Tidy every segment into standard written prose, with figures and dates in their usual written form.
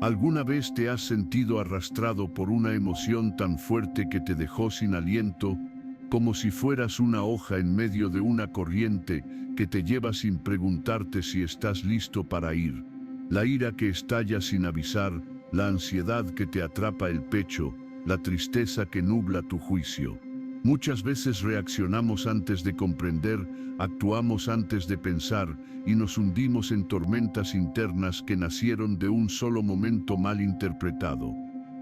¿Alguna vez te has sentido arrastrado por una emoción tan fuerte que te dejó sin aliento, como si fueras una hoja en medio de una corriente que te lleva sin preguntarte si estás listo para ir? La ira que estalla sin avisar, la ansiedad que te atrapa el pecho, la tristeza que nubla tu juicio. Muchas veces reaccionamos antes de comprender, actuamos antes de pensar y nos hundimos en tormentas internas que nacieron de un solo momento mal interpretado.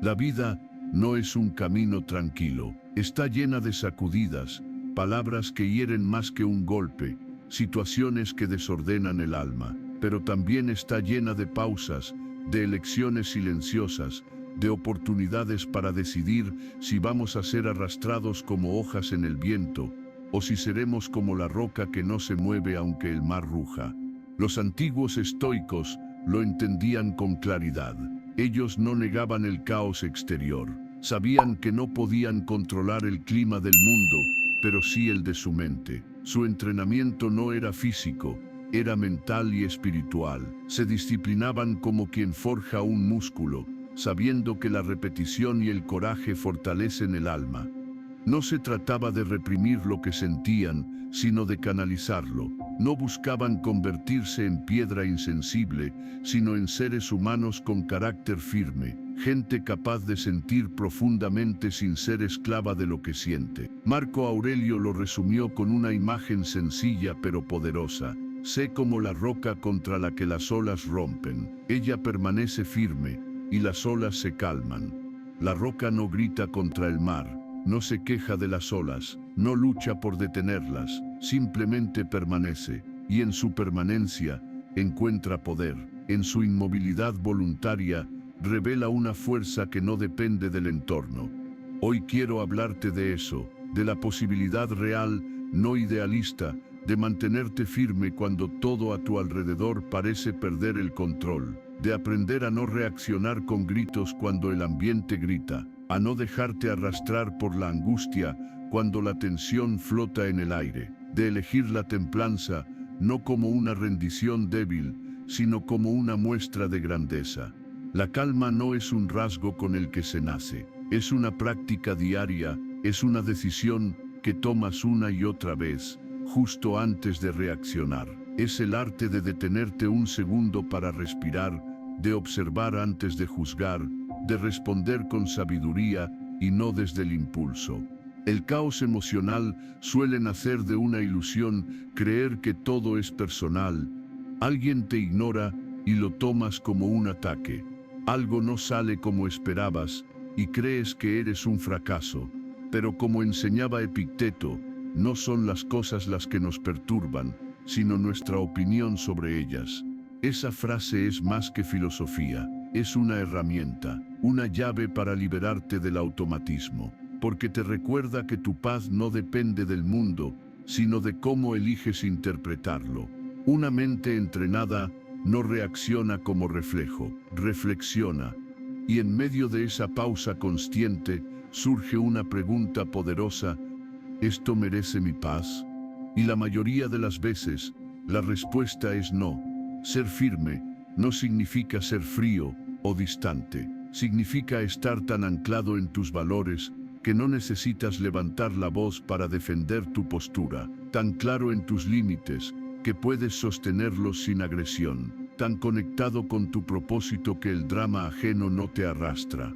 La vida no es un camino tranquilo, está llena de sacudidas, palabras que hieren más que un golpe, situaciones que desordenan el alma, pero también está llena de pausas, de elecciones silenciosas, de oportunidades para decidir si vamos a ser arrastrados como hojas en el viento, o si seremos como la roca que no se mueve aunque el mar ruja. Los antiguos estoicos lo entendían con claridad. Ellos no negaban el caos exterior. Sabían que no podían controlar el clima del mundo, pero sí el de su mente. Su entrenamiento no era físico, era mental y espiritual. Se disciplinaban como quien forja un músculo, sabiendo que la repetición y el coraje fortalecen el alma. No se trataba de reprimir lo que sentían, sino de canalizarlo. No buscaban convertirse en piedra insensible, sino en seres humanos con carácter firme, gente capaz de sentir profundamente sin ser esclava de lo que siente. Marco Aurelio lo resumió con una imagen sencilla pero poderosa. Sé como la roca contra la que las olas rompen. Ella permanece firme, y las olas se calman. La roca no grita contra el mar, no se queja de las olas, no lucha por detenerlas, simplemente permanece, y en su permanencia encuentra poder. En su inmovilidad voluntaria revela una fuerza que no depende del entorno. Hoy quiero hablarte de eso, de la posibilidad real, no idealista, de mantenerte firme cuando todo a tu alrededor parece perder el control, de aprender a no reaccionar con gritos cuando el ambiente grita, a no dejarte arrastrar por la angustia cuando la tensión flota en el aire, de elegir la templanza no como una rendición débil, sino como una muestra de grandeza. La calma no es un rasgo con el que se nace, es una práctica diaria, es una decisión que tomas una y otra vez, justo antes de reaccionar. Es el arte de detenerte un segundo para respirar, de observar antes de juzgar, de responder con sabiduría y no desde el impulso. El caos emocional suele nacer de una ilusión, creer que todo es personal. Alguien te ignora y lo tomas como un ataque. Algo no sale como esperabas y crees que eres un fracaso. Pero como enseñaba Epicteto, no son las cosas las que nos perturban, sino nuestra opinión sobre ellas. Esa frase es más que filosofía, es una herramienta, una llave para liberarte del automatismo, porque te recuerda que tu paz no depende del mundo, sino de cómo eliges interpretarlo. Una mente entrenada no reacciona como reflejo, reflexiona, y en medio de esa pausa consciente surge una pregunta poderosa: ¿esto merece mi paz? Y la mayoría de las veces, la respuesta es no. Ser firme no significa ser frío o distante. Significa estar tan anclado en tus valores que no necesitas levantar la voz para defender tu postura. Tan claro en tus límites que puedes sostenerlos sin agresión. Tan conectado con tu propósito que el drama ajeno no te arrastra.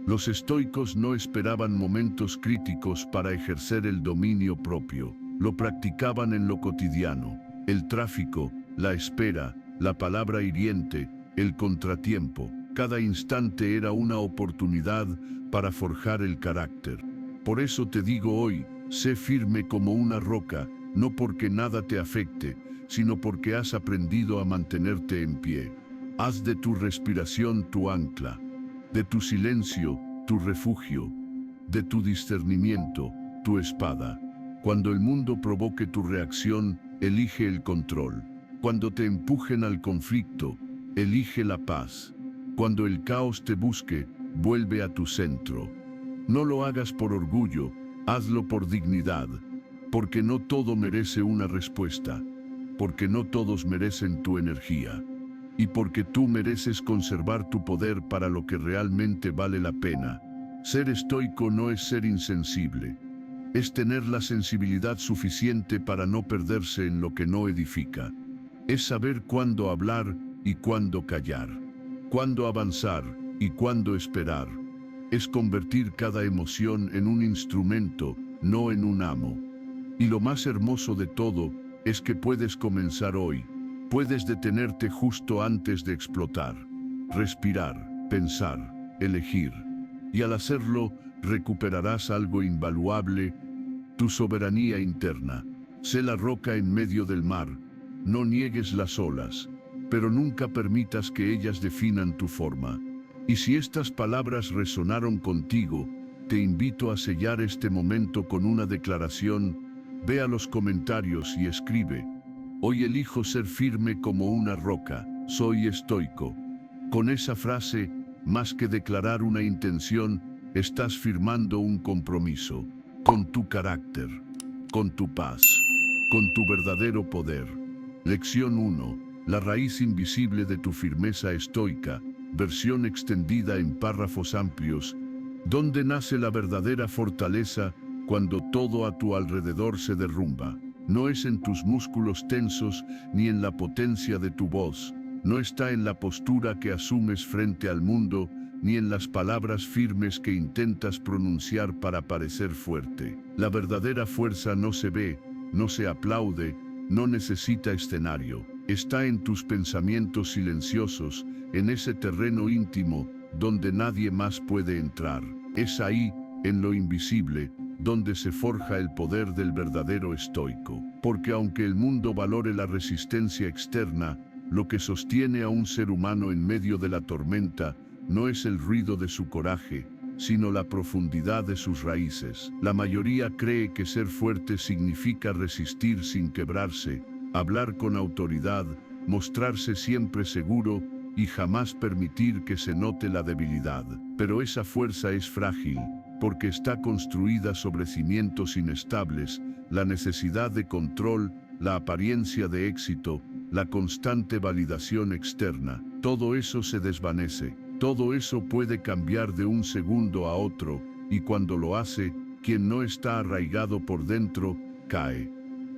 Los estoicos no esperaban momentos críticos para ejercer el dominio propio. Lo practicaban en lo cotidiano. El tráfico, la espera, la palabra hiriente, el contratiempo. Cada instante era una oportunidad para forjar el carácter. Por eso te digo hoy, sé firme como una roca, no porque nada te afecte, sino porque has aprendido a mantenerte en pie. Haz de tu respiración tu ancla, de tu silencio tu refugio, de tu discernimiento tu espada. Cuando el mundo provoque tu reacción, elige el control. Cuando te empujen al conflicto, elige la paz. Cuando el caos te busque, vuelve a tu centro. No lo hagas por orgullo, hazlo por dignidad, porque no todo merece una respuesta, porque no todos merecen tu energía. y porque tú mereces conservar tu poder para lo que realmente vale la pena. Ser estoico no es ser insensible, es tener la sensibilidad suficiente para no perderse en lo que no edifica. Es saber cuándo hablar y cuándo callar, cuándo avanzar y cuándo esperar. Es convertir cada emoción en un instrumento, no en un amo. Y lo más hermoso de todo es que puedes comenzar hoy. Puedes detenerte justo antes de explotar, respirar, pensar, elegir. Y al hacerlo, recuperarás algo invaluable, tu soberanía interna. Sé la roca en medio del mar, no niegues las olas, pero nunca permitas que ellas definan tu forma. Y si estas palabras resonaron contigo, te invito a sellar este momento con una declaración. Ve a los comentarios y escribe: hoy elijo ser firme como una roca, soy estoico. Con esa frase, más que declarar una intención, estás firmando un compromiso, con tu carácter, con tu paz, con tu verdadero poder. Lección 1. La raíz invisible de tu firmeza estoica, versión extendida en párrafos amplios. ¿Dónde nace la verdadera fortaleza cuando todo a tu alrededor se derrumba? No es en tus músculos tensos ni en la potencia de tu voz. No está en la postura que asumes frente al mundo, ni en las palabras firmes que intentas pronunciar para parecer fuerte. La verdadera fuerza no se ve, no se aplaude, no necesita escenario. Está en tus pensamientos silenciosos, en ese terreno íntimo donde nadie más puede entrar. Es ahí, en lo invisible, donde se forja el poder del verdadero estoico. Porque aunque el mundo valore la resistencia externa, lo que sostiene a un ser humano en medio de la tormenta no es el ruido de su coraje, sino la profundidad de sus raíces. La mayoría cree que ser fuerte significa resistir sin quebrarse, hablar con autoridad, mostrarse siempre seguro y jamás permitir que se note la debilidad. Pero esa fuerza es frágil, porque está construida sobre cimientos inestables, la necesidad de control, la apariencia de éxito, la constante validación externa. Todo eso se desvanece, todo eso puede cambiar de un segundo a otro, y cuando lo hace, quien no está arraigado por dentro, cae.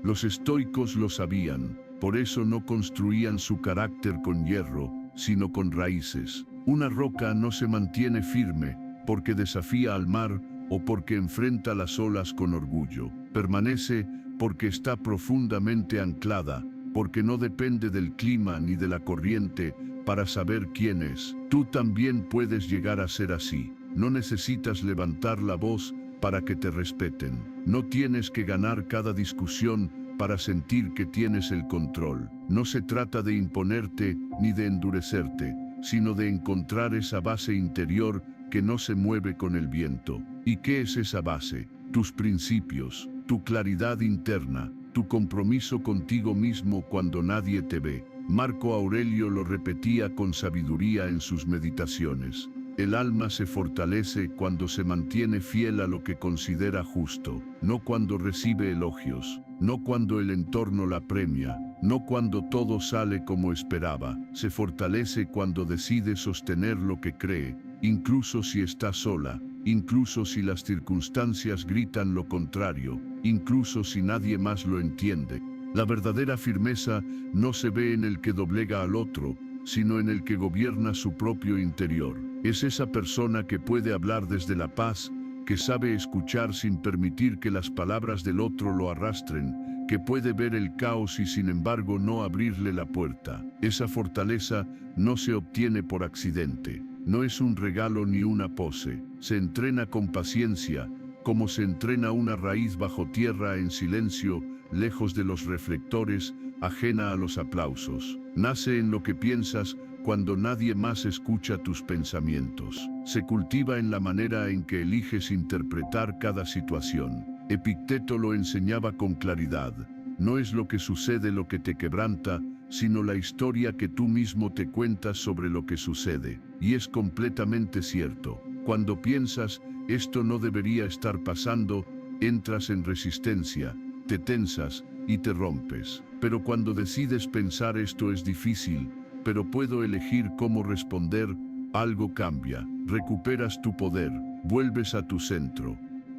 Los estoicos lo sabían, por eso no construían su carácter con hierro, sino con raíces. Una roca no se mantiene firme porque desafía al mar o porque enfrenta las olas con orgullo. Permanece porque está profundamente anclada, porque no depende del clima ni de la corriente para saber quién es. Tú también puedes llegar a ser así. No necesitas levantar la voz para que te respeten. No tienes que ganar cada discusión para sentir que tienes el control. No se trata de imponerte ni de endurecerte, sino de encontrar esa base interior que no se mueve con el viento. ¿Y qué es esa base? Tus principios, tu claridad interna, tu compromiso contigo mismo cuando nadie te ve. Marco Aurelio lo repetía con sabiduría en sus meditaciones. El alma se fortalece cuando se mantiene fiel a lo que considera justo, no cuando recibe elogios, no cuando el entorno la premia, no cuando todo sale como esperaba. Se fortalece cuando decide sostener lo que cree, incluso si está sola, incluso si las circunstancias gritan lo contrario, incluso si nadie más lo entiende. La verdadera firmeza no se ve en el que doblega al otro, sino en el que gobierna su propio interior. Es esa persona que puede hablar desde la paz, que sabe escuchar sin permitir que las palabras del otro lo arrastren, que puede ver el caos y sin embargo no abrirle la puerta. Esa fortaleza no se obtiene por accidente, no es un regalo ni una pose. Se entrena con paciencia, como se entrena una raíz bajo tierra en silencio, lejos de los reflectores, ajena a los aplausos. Nace en lo que piensas cuando nadie más escucha tus pensamientos. Se cultiva en la manera en que eliges interpretar cada situación. Epicteto lo enseñaba con claridad. No es lo que sucede lo que te quebranta, sino la historia que tú mismo te cuentas sobre lo que sucede. Y es completamente cierto. Cuando piensas, esto no debería estar pasando, entras en resistencia, te tensas y te rompes. Pero cuando decides pensar esto es difícil, pero puedo elegir cómo responder. Algo cambia, recuperas tu poder, vuelves a tu centro.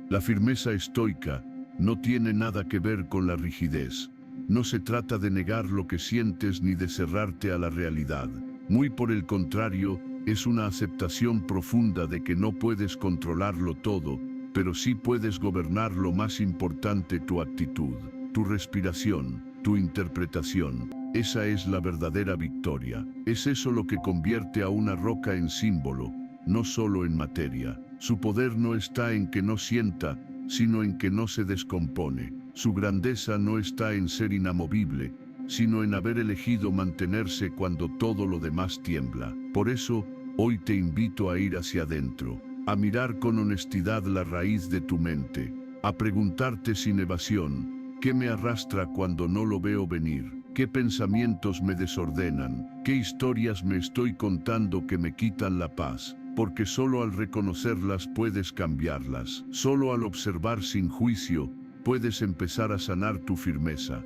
La firmeza estoica no tiene nada que ver con la rigidez. No se trata de negar lo que sientes ni de cerrarte a la realidad. Muy por el contrario, es una aceptación profunda de que no puedes controlarlo todo, pero sí puedes gobernar lo más importante: tu actitud, tu respiración, tu interpretación. Esa es la verdadera victoria. Es eso lo que convierte a una roca en símbolo, no solo en materia. Su poder no está en que no sienta, sino en que no se descompone. Su grandeza no está en ser inamovible, sino en haber elegido mantenerse cuando todo lo demás tiembla. Por eso, hoy te invito a ir hacia adentro, a mirar con honestidad la raíz de tu mente, a preguntarte sin evasión: ¿qué me arrastra cuando no lo veo venir? ¿Qué pensamientos me desordenan? ¿Qué historias me estoy contando que me quitan la paz? Porque solo al reconocerlas puedes cambiarlas. Solo al observar sin juicio puedes empezar a sanar tu firmeza.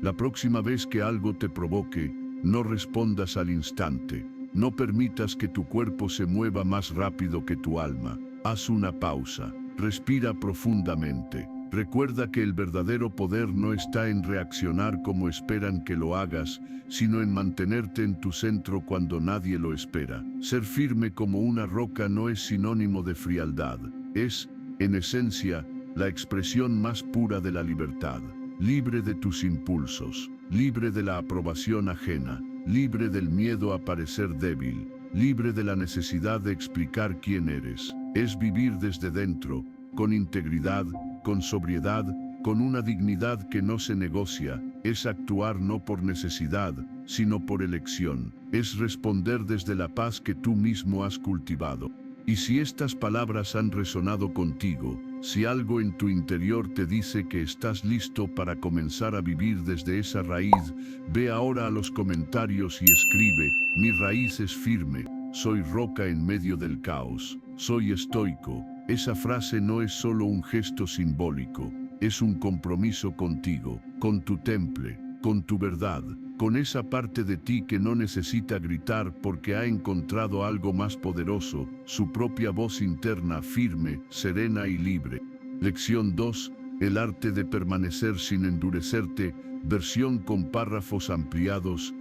La próxima vez que algo te provoque, no respondas al instante. No permitas que tu cuerpo se mueva más rápido que tu alma. Haz una pausa. Respira profundamente. Recuerda que el verdadero poder no está en reaccionar como esperan que lo hagas, sino en mantenerte en tu centro cuando nadie lo espera. Ser firme como una roca no es sinónimo de frialdad. Es, en esencia, la expresión más pura de la libertad. Libre de tus impulsos, libre de la aprobación ajena, libre del miedo a parecer débil, libre de la necesidad de explicar quién eres. Es vivir desde dentro, con integridad, con sobriedad, con una dignidad que no se negocia. Es actuar no por necesidad, sino por elección. Es responder desde la paz que tú mismo has cultivado. Y si estas palabras han resonado contigo, si algo en tu interior te dice que estás listo para comenzar a vivir desde esa raíz, ve ahora a los comentarios y escribe: mi raíz es firme, soy roca en medio del caos, soy estoico. Esa frase no es solo un gesto simbólico, es un compromiso contigo, con tu temple, con tu verdad, con esa parte de ti que no necesita gritar porque ha encontrado algo más poderoso, su propia voz interna, firme, serena y libre. Lección 2. El arte de permanecer sin endurecerte, versión con párrafos ampliados.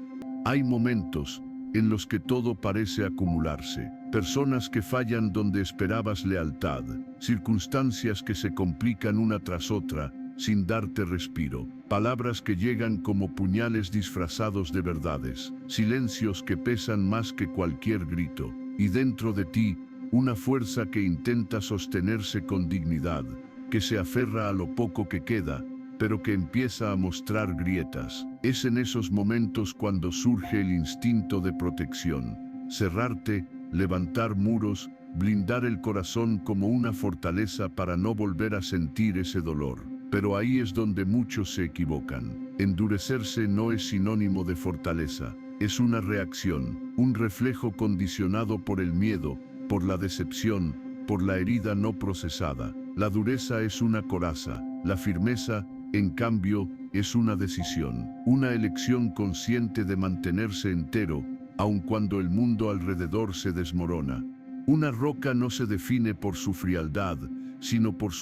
Hay momentos en los que todo parece acumularse. Personas que fallan donde esperabas lealtad, circunstancias que se complican una tras otra, sin darte respiro, palabras que llegan como puñales disfrazados de verdades, silencios que pesan más que cualquier grito, y dentro de ti, una fuerza que intenta sostenerse con dignidad, que se aferra a lo poco que queda, pero que empieza a mostrar grietas. Es en esos momentos cuando surge el instinto de protección, cerrarte, levantar muros, blindar el corazón como una fortaleza para no volver a sentir ese dolor. Pero ahí es donde muchos se equivocan. Endurecerse no es sinónimo de fortaleza, es una reacción, un reflejo condicionado por el miedo, por la decepción, por la herida no procesada. La dureza es una coraza, la firmeza, en cambio, es una decisión, una elección consciente de mantenerse entero, aun cuando el mundo alrededor se desmorona. Una roca no se define por su frialdad, sino por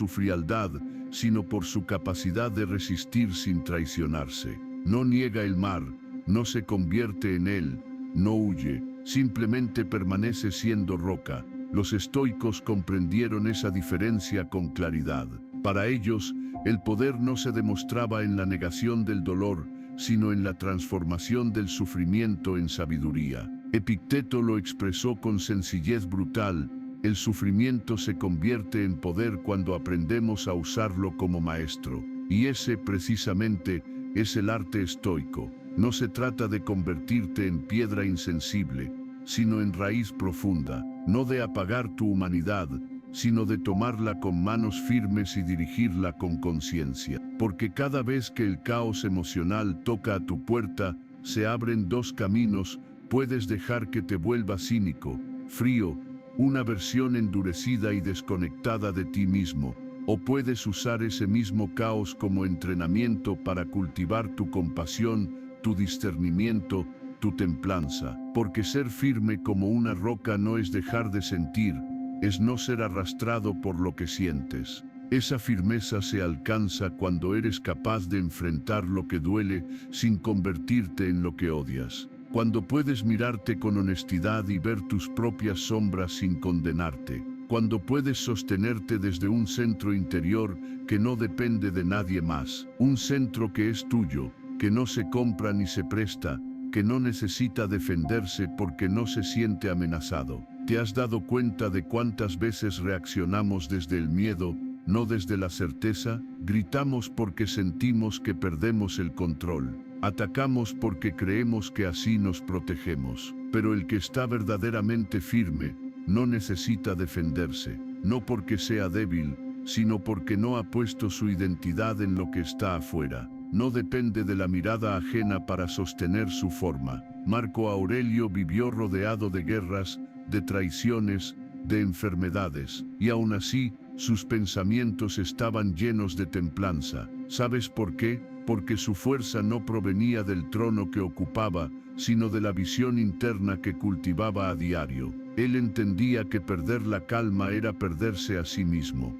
su capacidad de resistir sin traicionarse. No niega el mar, no se convierte en él, no huye, simplemente permanece siendo roca. Los estoicos comprendieron esa diferencia con claridad. Para ellos, el poder no se demostraba en la negación del dolor, sino en la transformación del sufrimiento en sabiduría. Epicteto lo expresó con sencillez brutal: el sufrimiento se convierte en poder cuando aprendemos a usarlo como maestro. Y ese, precisamente, es el arte estoico. No se trata de convertirte en piedra insensible, sino en raíz profunda, no de apagar tu humanidad, sino de tomarla con manos firmes y dirigirla con conciencia. Porque cada vez que el caos emocional toca a tu puerta, se abren dos caminos: puedes dejar que te vuelva cínico, frío, una versión endurecida y desconectada de ti mismo, o puedes usar ese mismo caos como entrenamiento para cultivar tu compasión, tu discernimiento, tu templanza, porque ser firme como una roca no es dejar de sentir, es no ser arrastrado por lo que sientes. Esa firmeza se alcanza cuando eres capaz de enfrentar lo que duele sin convertirte en lo que odias. Cuando puedes mirarte con honestidad y ver tus propias sombras sin condenarte. Cuando puedes sostenerte desde un centro interior que no depende de nadie más. Un centro que es tuyo, que no se compra ni se presta, que no necesita defenderse porque no se siente amenazado. ¿Te has dado cuenta de cuántas veces reaccionamos desde el miedo, no desde la certeza? Gritamos porque sentimos que perdemos el control. Atacamos porque creemos que así nos protegemos. Pero el que está verdaderamente firme no necesita defenderse, no porque sea débil, sino porque no ha puesto su identidad en lo que está afuera. No depende de la mirada ajena para sostener su forma. Marco Aurelio vivió rodeado de guerras, de traiciones, de enfermedades, y aún así, sus pensamientos estaban llenos de templanza. ¿Sabes por qué? Porque su fuerza no provenía del trono que ocupaba, sino de la visión interna que cultivaba a diario. Él entendía que perder la calma era perderse a sí mismo.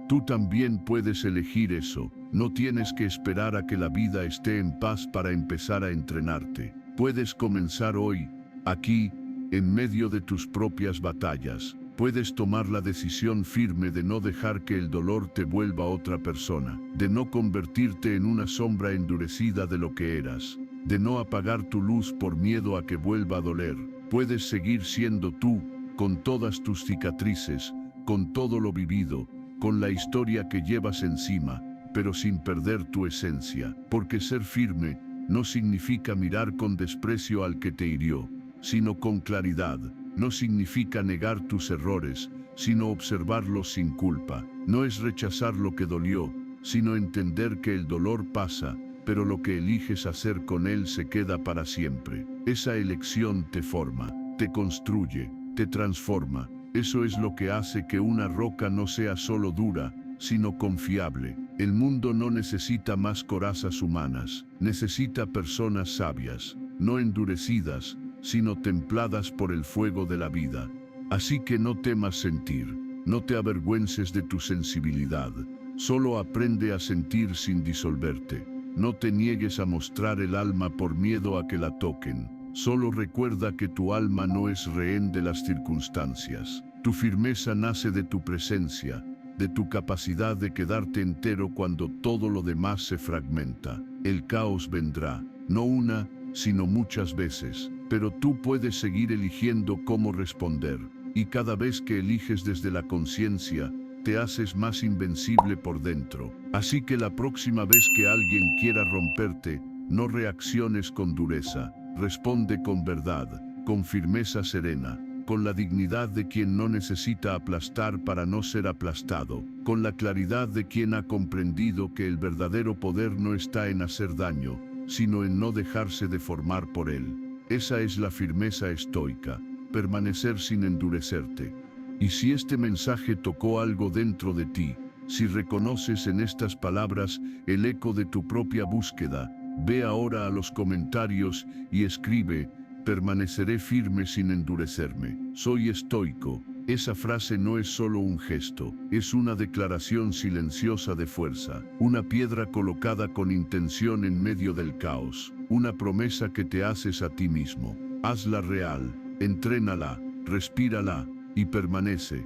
Tú también puedes elegir eso. No tienes que esperar a que la vida esté en paz para empezar a entrenarte. Puedes comenzar hoy, aquí, en medio de tus propias batallas. Puedes tomar la decisión firme de no dejar que el dolor te vuelva otra persona, de no convertirte en una sombra endurecida de lo que eras, de no apagar tu luz por miedo a que vuelva a doler. Puedes seguir siendo tú, con todas tus cicatrices, con todo lo vivido, con la historia que llevas encima, pero sin perder tu esencia, porque ser firme no significa mirar con desprecio al que te hirió, sino con claridad. No significa negar tus errores, sino observarlos sin culpa. No es rechazar lo que dolió, sino entender que el dolor pasa, pero lo que eliges hacer con él se queda para siempre. Esa elección te forma, te construye, te transforma. Eso es lo que hace que una roca no sea solo dura, sino confiable. El mundo no necesita más corazas humanas, necesita personas sabias, no endurecidas, sino templadas por el fuego de la vida. Así que no temas sentir, no te avergüences de tu sensibilidad, solo aprende a sentir sin disolverte. No te niegues a mostrar el alma por miedo a que la toquen. Solo recuerda que tu alma no es rehén de las circunstancias. Tu firmeza nace de tu presencia, de tu capacidad de quedarte entero cuando todo lo demás se fragmenta. El caos vendrá, no una, sino muchas veces, pero tú puedes seguir eligiendo cómo responder. Y cada vez que eliges desde la conciencia, te haces más invencible por dentro. Así que la próxima vez que alguien quiera romperte, no reacciones con dureza. Responde con verdad, con firmeza serena, con la dignidad de quien no necesita aplastar para no ser aplastado, con la claridad de quien ha comprendido que el verdadero poder no está en hacer daño, sino en no dejarse deformar por él. Esa es la firmeza estoica, permanecer sin endurecerte. Y si este mensaje tocó algo dentro de ti, si reconoces en estas palabras el eco de tu propia búsqueda, ve ahora a los comentarios y escribe: permaneceré firme sin endurecerme. Soy estoico. Esa frase no es solo un gesto, es una declaración silenciosa de fuerza, una piedra colocada con intención en medio del caos, una promesa que te haces a ti mismo. Hazla real, entrénala, respírala y permanece.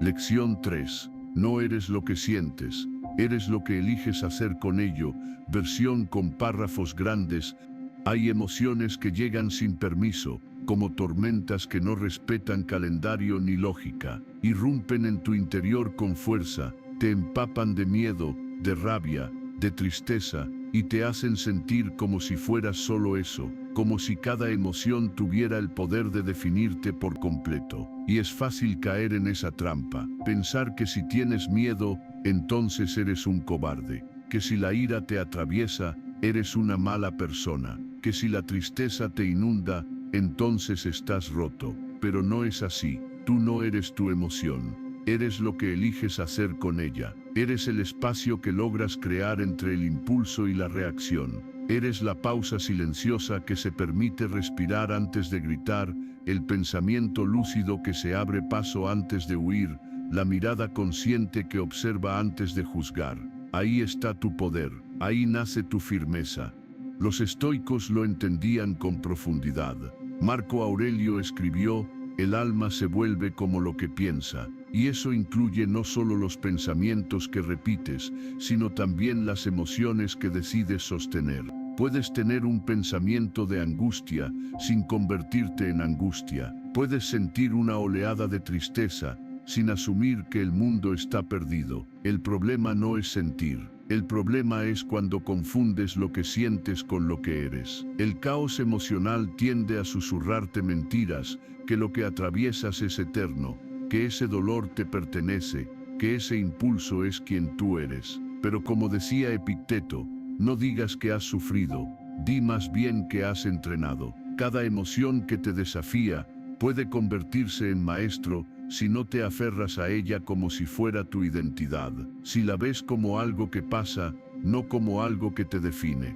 Lección 3. No eres lo que sientes, eres lo que eliges hacer con ello. Versión con párrafos grandes. Hay emociones que llegan sin permiso, como tormentas que no respetan calendario ni lógica. Irrumpen en tu interior con fuerza, te empapan de miedo, de rabia, de tristeza, y te hacen sentir como si fueras solo eso, como si cada emoción tuviera el poder de definirte por completo. Y es fácil caer en esa trampa, pensar que si tienes miedo, entonces eres un cobarde, que si la ira te atraviesa, eres una mala persona, que si la tristeza te inunda, entonces estás roto. Pero no es así. Tú no eres tu emoción. Eres lo que eliges hacer con ella. Eres el espacio que logras crear entre el impulso y la reacción. Eres la pausa silenciosa que se permite respirar antes de gritar, el pensamiento lúcido que se abre paso antes de huir, la mirada consciente que observa antes de juzgar. Ahí está tu poder, ahí nace tu firmeza. Los estoicos lo entendían con profundidad. Marco Aurelio escribió: el alma se vuelve como lo que piensa, y eso incluye no solo los pensamientos que repites, sino también las emociones que decides sostener. Puedes tener un pensamiento de angustia sin convertirte en angustia. Puedes sentir una oleada de tristeza sin asumir que el mundo está perdido. El problema no es sentir. El problema es cuando confundes lo que sientes con lo que eres. El caos emocional tiende a susurrarte mentiras, que lo que atraviesas es eterno, que ese dolor te pertenece, que ese impulso es quien tú eres. Pero como decía Epicteto, no digas que has sufrido, di más bien que has entrenado. Cada emoción que te desafía puede convertirse en maestro si no te aferras a ella como si fuera tu identidad, si la ves como algo que pasa, no como algo que te define.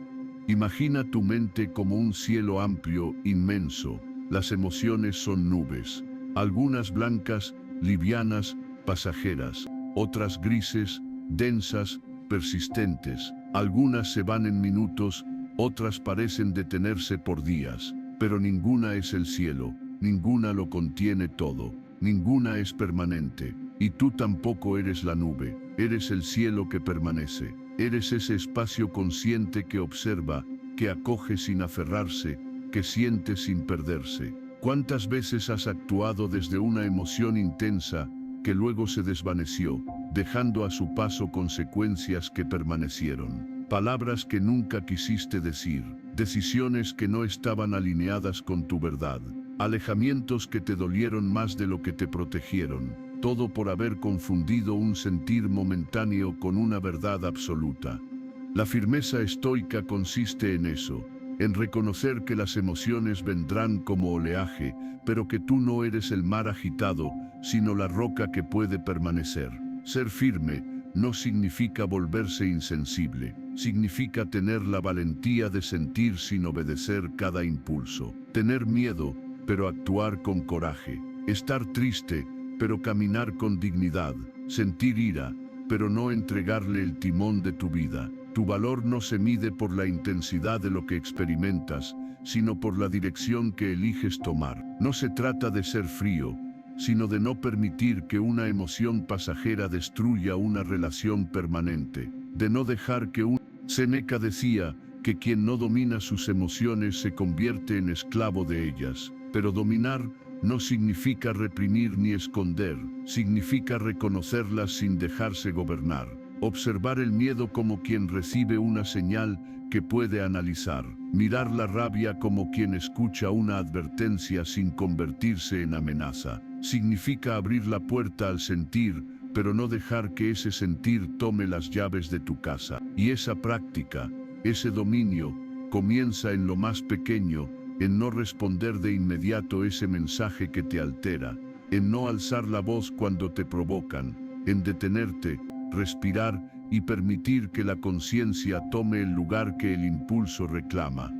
Imagina tu mente como un cielo amplio, inmenso. Las emociones son nubes, algunas blancas, livianas, pasajeras, otras grises, densas, persistentes. Algunas se van en minutos, otras parecen detenerse por días, pero ninguna es el cielo, ninguna lo contiene todo. Ninguna es permanente, y tú tampoco eres la nube, eres el cielo que permanece, eres ese espacio consciente que observa, que acoge sin aferrarse, que siente sin perderse. ¿Cuántas veces has actuado desde una emoción intensa que luego se desvaneció, dejando a su paso consecuencias que permanecieron? Palabras que nunca quisiste decir, decisiones que no estaban alineadas con tu verdad. Alejamientos que te dolieron más de lo que te protegieron, todo por haber confundido un sentir momentáneo con una verdad absoluta. La firmeza estoica consiste en eso, en reconocer que las emociones vendrán como oleaje, pero que tú no eres el mar agitado, sino la roca que puede permanecer. Ser firme no significa volverse insensible, significa tener la valentía de sentir sin obedecer cada impulso, tener miedo, pero actuar con coraje, estar triste, pero caminar con dignidad, sentir ira, pero no entregarle el timón de tu vida. Tu valor no se mide por la intensidad de lo que experimentas, sino por la dirección que eliges tomar. No se trata de ser frío, sino de no permitir que una emoción pasajera destruya una relación permanente, de no dejar que un... Séneca decía que quien no domina sus emociones se convierte en esclavo de ellas. Pero dominar no significa reprimir ni esconder, significa reconocerlas sin dejarse gobernar. Observar el miedo como quien recibe una señal que puede analizar. Mirar la rabia como quien escucha una advertencia sin convertirse en amenaza. Significa abrir la puerta al sentir, pero no dejar que ese sentir tome las llaves de tu casa. Y esa práctica, ese dominio, comienza en lo más pequeño, en no responder de inmediato ese mensaje que te altera, en no alzar la voz cuando te provocan, en detenerte, respirar y permitir que la conciencia tome el lugar que el impulso reclama.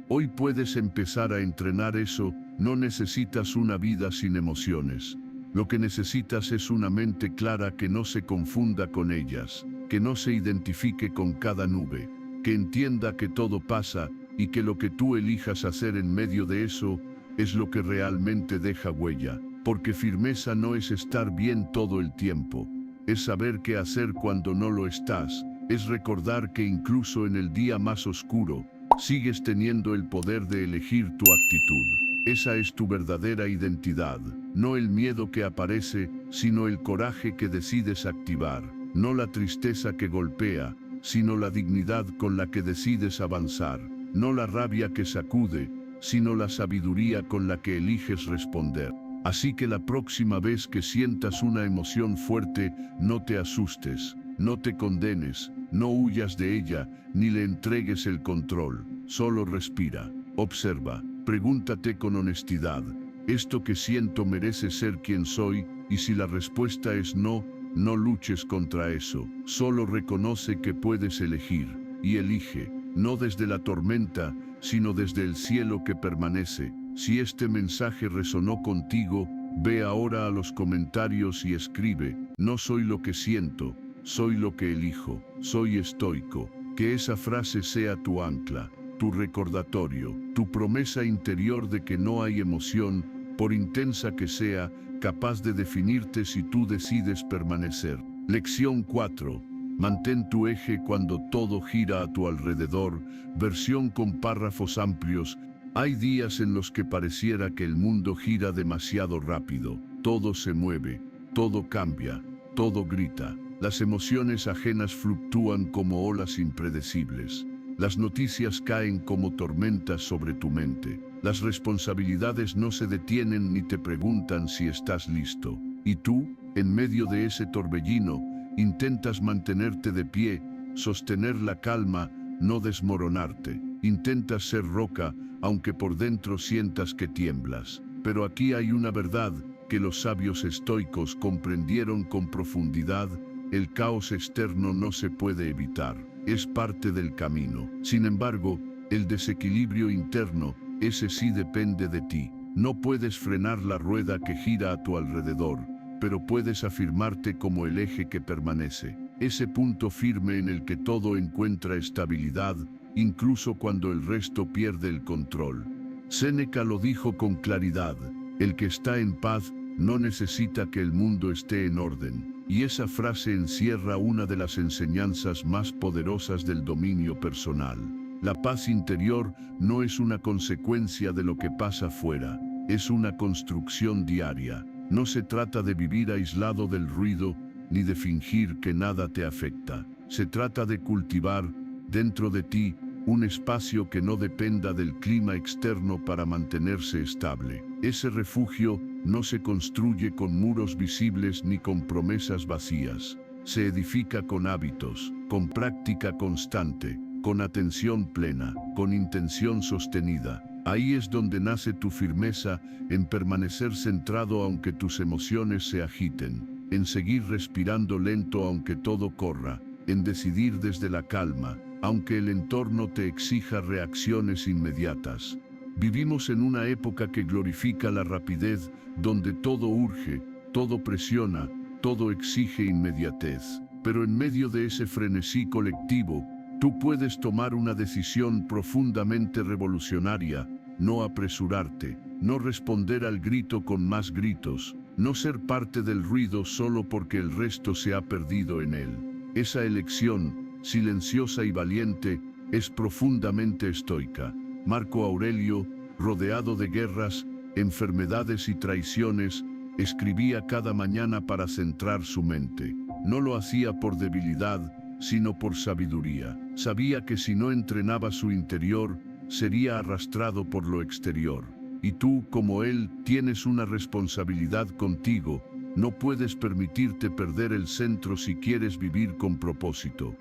Hoy puedes empezar a entrenar eso, no necesitas una vida sin emociones. Lo que necesitas es una mente clara que no se confunda con ellas, que no se identifique con cada nube, que entienda que todo pasa, y que lo que tú elijas hacer en medio de eso es lo que realmente deja huella, porque firmeza no es estar bien todo el tiempo, es saber qué hacer cuando no lo estás, es recordar que incluso en el día más oscuro, sigues teniendo el poder de elegir tu actitud. Esa es tu verdadera identidad, no el miedo que aparece, sino el coraje que decides activar, no la tristeza que golpea, sino la dignidad con la que decides avanzar. No la rabia que sacude, sino la sabiduría con la que eliges responder. Así que la próxima vez que sientas una emoción fuerte, no te asustes, no te condenes, no huyas de ella, ni le entregues el control. Solo respira, observa, pregúntate con honestidad, ¿esto que siento merece ser quien soy? Y si la respuesta es no, no luches contra eso. Solo reconoce que puedes elegir, y elige. no desde la tormenta, sino desde el cielo que permanece. Si este mensaje resonó contigo, ve ahora a los comentarios y escribe: no soy lo que siento, soy lo que elijo, soy estoico. Que esa frase sea tu ancla, tu recordatorio, tu promesa interior de que no hay emoción, por intensa que sea, capaz de definirte si tú decides permanecer. Lección 4. Mantén tu eje cuando todo gira a tu alrededor. Versión con párrafos amplios. Hay días en los que pareciera que el mundo gira demasiado rápido. Todo se mueve, todo cambia, todo grita. Las emociones ajenas fluctúan como olas impredecibles. Las noticias caen como tormentas sobre tu mente. Las responsabilidades no se detienen ni te preguntan si estás listo. Y tú, en medio de ese torbellino, intentas mantenerte de pie, sostener la calma, no desmoronarte. Intentas ser roca, aunque por dentro sientas que tiemblas. Pero aquí hay una verdad que los sabios estoicos comprendieron con profundidad: el caos externo no se puede evitar, es parte del camino. Sin embargo, el desequilibrio interno, ese sí depende de ti. No puedes frenar la rueda que gira a tu alrededor, pero puedes afirmarte como el eje que permanece. Ese punto firme en el que todo encuentra estabilidad, incluso cuando el resto pierde el control. Séneca lo dijo con claridad: el que está en paz no necesita que el mundo esté en orden. Y esa frase encierra una de las enseñanzas más poderosas del dominio personal. La paz interior no es una consecuencia de lo que pasa fuera, es una construcción diaria. No se trata de vivir aislado del ruido, ni de fingir que nada te afecta. Se trata de cultivar, dentro de ti, un espacio que no dependa del clima externo para mantenerse estable. Ese refugio no se construye con muros visibles ni con promesas vacías. Se edifica con hábitos, con práctica constante, con atención plena, con intención sostenida. Ahí es donde nace tu firmeza, en permanecer centrado aunque tus emociones se agiten, en seguir respirando lento aunque todo corra, en decidir desde la calma, aunque el entorno te exija reacciones inmediatas. Vivimos en una época que glorifica la rapidez, donde todo urge, todo presiona, todo exige inmediatez. Pero en medio de ese frenesí colectivo, tú puedes tomar una decisión profundamente revolucionaria: no apresurarte, no responder al grito con más gritos, no ser parte del ruido solo porque el resto se ha perdido en él. Esa elección, silenciosa y valiente, es profundamente estoica. Marco Aurelio, rodeado de guerras, enfermedades y traiciones, escribía cada mañana para centrar su mente. No lo hacía por debilidad, sino por sabiduría. Sabía que si no entrenaba su interior, sería arrastrado por lo exterior. Y tú, como él, tienes una responsabilidad contigo. No puedes permitirte perder el centro si quieres vivir con propósito.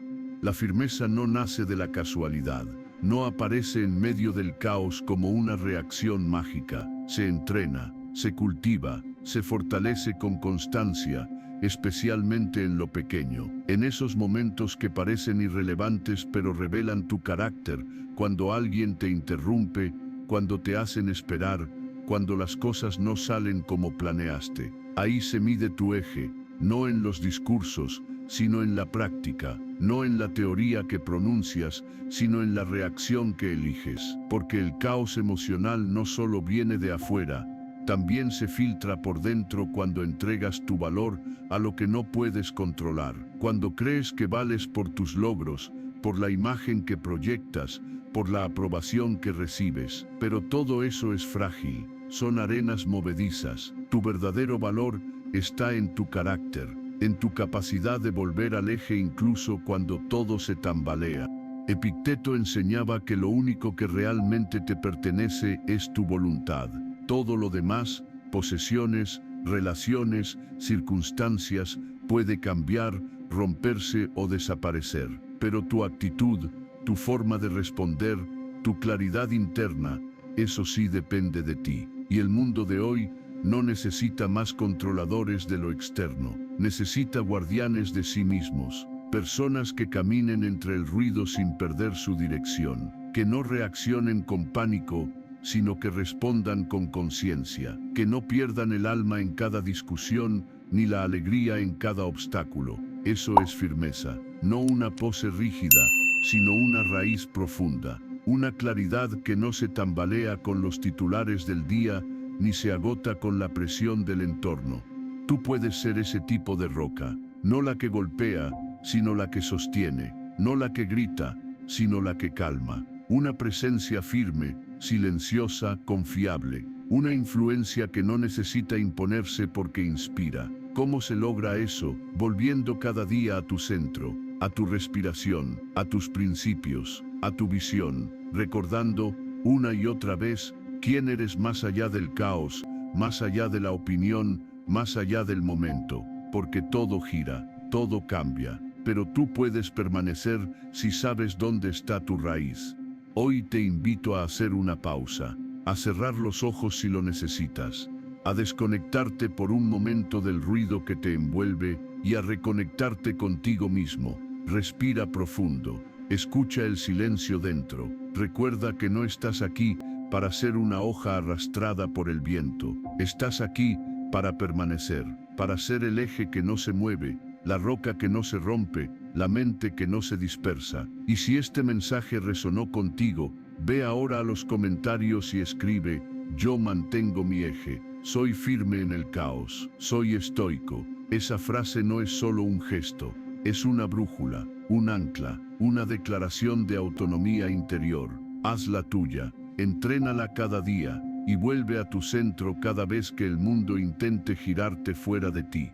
La firmeza no nace de la casualidad. No aparece en medio del caos como una reacción mágica. Se entrena, se cultiva, se fortalece con constancia, especialmente en lo pequeño. En esos momentos que parecen irrelevantes pero revelan tu carácter, cuando alguien te interrumpe, cuando te hacen esperar, cuando las cosas no salen como planeaste. Ahí se mide tu eje, no en los discursos, sino en la práctica, no en la teoría que pronuncias, sino en la reacción que eliges. Porque el caos emocional no solo viene de afuera, también se filtra por dentro cuando entregas tu valor a lo que no puedes controlar. Cuando crees que vales por tus logros, por la imagen que proyectas, por la aprobación que recibes. Pero todo eso es frágil, son arenas movedizas. Tu verdadero valor está en tu carácter, en tu capacidad de volver al eje incluso cuando todo se tambalea. Epicteto enseñaba que lo único que realmente te pertenece es tu voluntad. Todo lo demás, posesiones, relaciones, circunstancias, puede cambiar, romperse o desaparecer. Pero tu actitud, tu forma de responder, tu claridad interna, eso sí depende de ti. Y el mundo de hoy no necesita más controladores de lo externo, necesita guardianes de sí mismos. Personas que caminen entre el ruido sin perder su dirección, que no reaccionen con pánico, sino que respondan con conciencia, que no pierdan el alma en cada discusión, ni la alegría en cada obstáculo. Eso es firmeza, no una pose rígida, sino una raíz profunda, una claridad que no se tambalea con los titulares del día, ni se agota con la presión del entorno. Tú puedes ser ese tipo de roca, no la que golpea, sino la que sostiene, no la que grita, sino la que calma. Una presencia firme, silenciosa, confiable. Una influencia que no necesita imponerse porque inspira. ¿Cómo se logra eso? Volviendo cada día a tu centro, a tu respiración, a tus principios, a tu visión, recordando una y otra vez quién eres más allá del caos, más allá de la opinión, más allá del momento, porque todo gira, todo cambia, pero tú puedes permanecer si sabes dónde está tu raíz. Hoy te invito a hacer una pausa, a cerrar los ojos si lo necesitas, a desconectarte por un momento del ruido que te envuelve y a reconectarte contigo mismo. Respira profundo, escucha el silencio dentro, recuerda que no estás aquí para ser una hoja arrastrada por el viento, estás aquí para permanecer, para ser el eje que no se mueve, la roca que no se rompe, la mente que no se dispersa. Y si este mensaje resonó contigo, ve ahora a los comentarios y escribe: yo mantengo mi eje, soy firme en el caos, soy estoico. Esa frase no es solo un gesto, es una brújula, un ancla, una declaración de autonomía interior. Hazla tuya, entrénala cada día y vuelve a tu centro cada vez que el mundo intente girarte fuera de ti.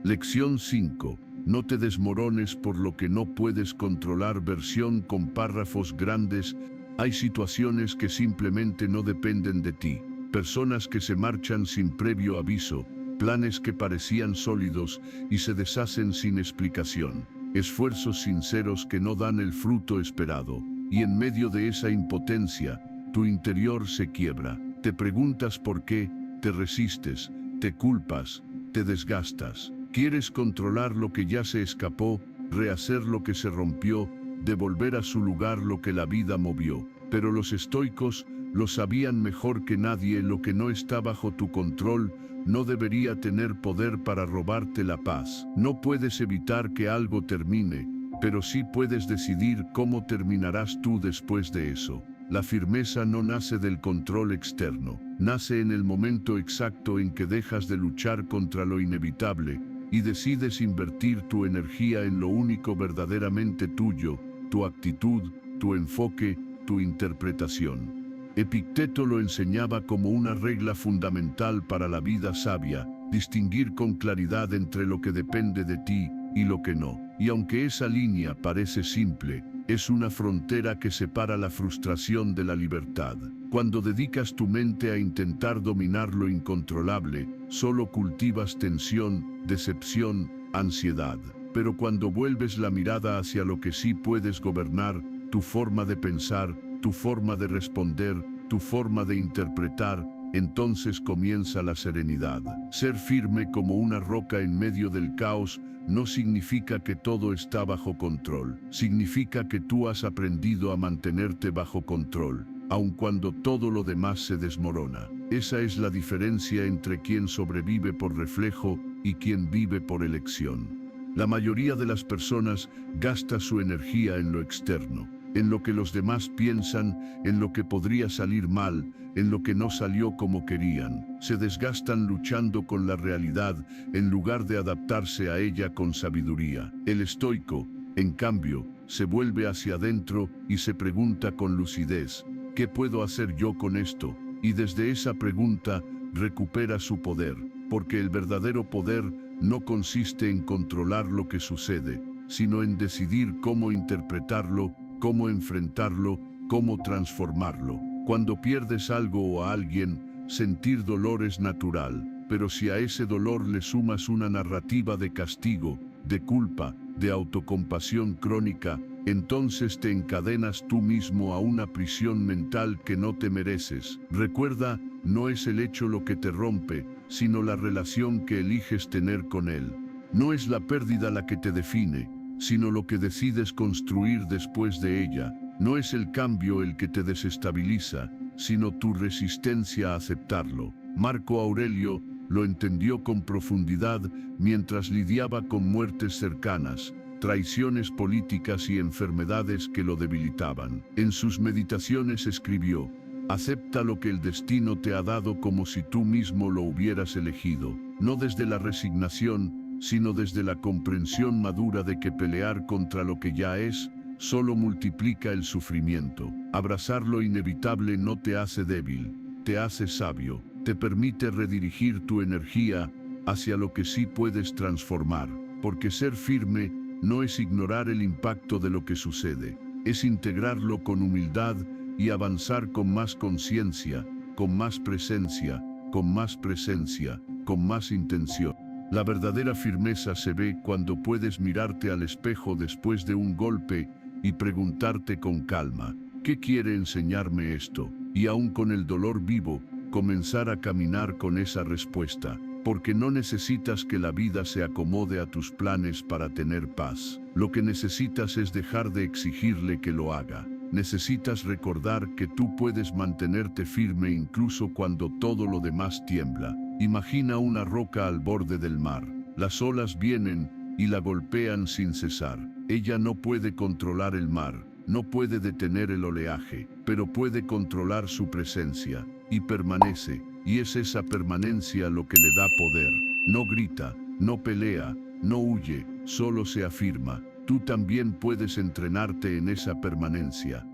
Lección 5. No te desmorones por lo que no puedes controlar. Versión con párrafos grandes. Hay situaciones que simplemente no dependen de ti. Personas que se marchan sin previo aviso. Planes que parecían sólidos y se deshacen sin explicación. Esfuerzos sinceros que no dan el fruto esperado. Y en medio de esa impotencia, tu interior se quiebra. Te preguntas por qué, te resistes, te culpas, te desgastas. Quieres controlar lo que ya se escapó, rehacer lo que se rompió, devolver a su lugar lo que la vida movió. Pero los estoicos lo sabían mejor que nadie: lo que no está bajo tu control no debería tener poder para robarte la paz. No puedes evitar que algo termine, pero sí puedes decidir cómo terminarás tú después de eso. La firmeza no nace del control externo, nace en el momento exacto en que dejas de luchar contra lo inevitable y decides invertir tu energía en lo único verdaderamente tuyo, tu actitud, tu enfoque, tu interpretación. Epicteto lo enseñaba como una regla fundamental para la vida sabia: distinguir con claridad entre lo que depende de ti y lo que no. Y aunque esa línea parece simple, es una frontera que separa la frustración de la libertad. Cuando dedicas tu mente a intentar dominar lo incontrolable, solo cultivas tensión, decepción, ansiedad. Pero cuando vuelves la mirada hacia lo que sí puedes gobernar, tu forma de pensar, tu forma de responder, tu forma de interpretar, entonces comienza la serenidad. Ser firme como una roca en medio del caos no significa que todo está bajo control. Significa que tú has aprendido a mantenerte bajo control, aun cuando todo lo demás se desmorona. Esa es la diferencia entre quien sobrevive por reflejo y quien vive por elección. La mayoría de las personas gasta su energía en lo externo, en lo que los demás piensan, en lo que podría salir mal, en lo que no salió como querían. Se desgastan luchando con la realidad en lugar de adaptarse a ella con sabiduría. El estoico, en cambio, se vuelve hacia adentro y se pregunta con lucidez: ¿qué puedo hacer yo con esto? Y desde esa pregunta recupera su poder, porque el verdadero poder no consiste en controlar lo que sucede, sino en decidir cómo interpretarlo, cómo enfrentarlo, cómo transformarlo. Cuando pierdes algo o a alguien, sentir dolor es natural, pero si a ese dolor le sumas una narrativa de castigo, de culpa, de autocompasión crónica, entonces te encadenas tú mismo a una prisión mental que no te mereces. Recuerda, no es el hecho lo que te rompe, sino la relación que eliges tener con él. No es la pérdida la que te define, sino lo que decides construir después de ella. No es el cambio el que te desestabiliza, sino tu resistencia a aceptarlo. Marco Aurelio lo entendió con profundidad mientras lidiaba con muertes cercanas, traiciones políticas y enfermedades que lo debilitaban. En sus meditaciones escribió: acepta lo que el destino te ha dado como si tú mismo lo hubieras elegido, no desde la resignación, sino desde la comprensión madura de que pelear contra lo que ya es, solo multiplica el sufrimiento. Abrazar lo inevitable no te hace débil, te hace sabio, te permite redirigir tu energía hacia lo que sí puedes transformar, porque ser firme no es ignorar el impacto de lo que sucede, es integrarlo con humildad y avanzar con más conciencia, con más presencia, con más presencia, con más intención. La verdadera firmeza se ve cuando puedes mirarte al espejo después de un golpe y preguntarte con calma: ¿qué quiere enseñarme esto? Y aún con el dolor vivo, comenzar a caminar con esa respuesta, porque no necesitas que la vida se acomode a tus planes para tener paz. Lo que necesitas es dejar de exigirle que lo haga. Necesitas recordar que tú puedes mantenerte firme incluso cuando todo lo demás tiembla. Imagina una roca al borde del mar. Las olas vienen y la golpean sin cesar. Ella no puede controlar el mar, no puede detener el oleaje, pero puede controlar su presencia, y permanece, y es esa permanencia lo que le da poder. No grita, no pelea, no huye, solo se afirma. Tú también puedes entrenarte en esa permanencia.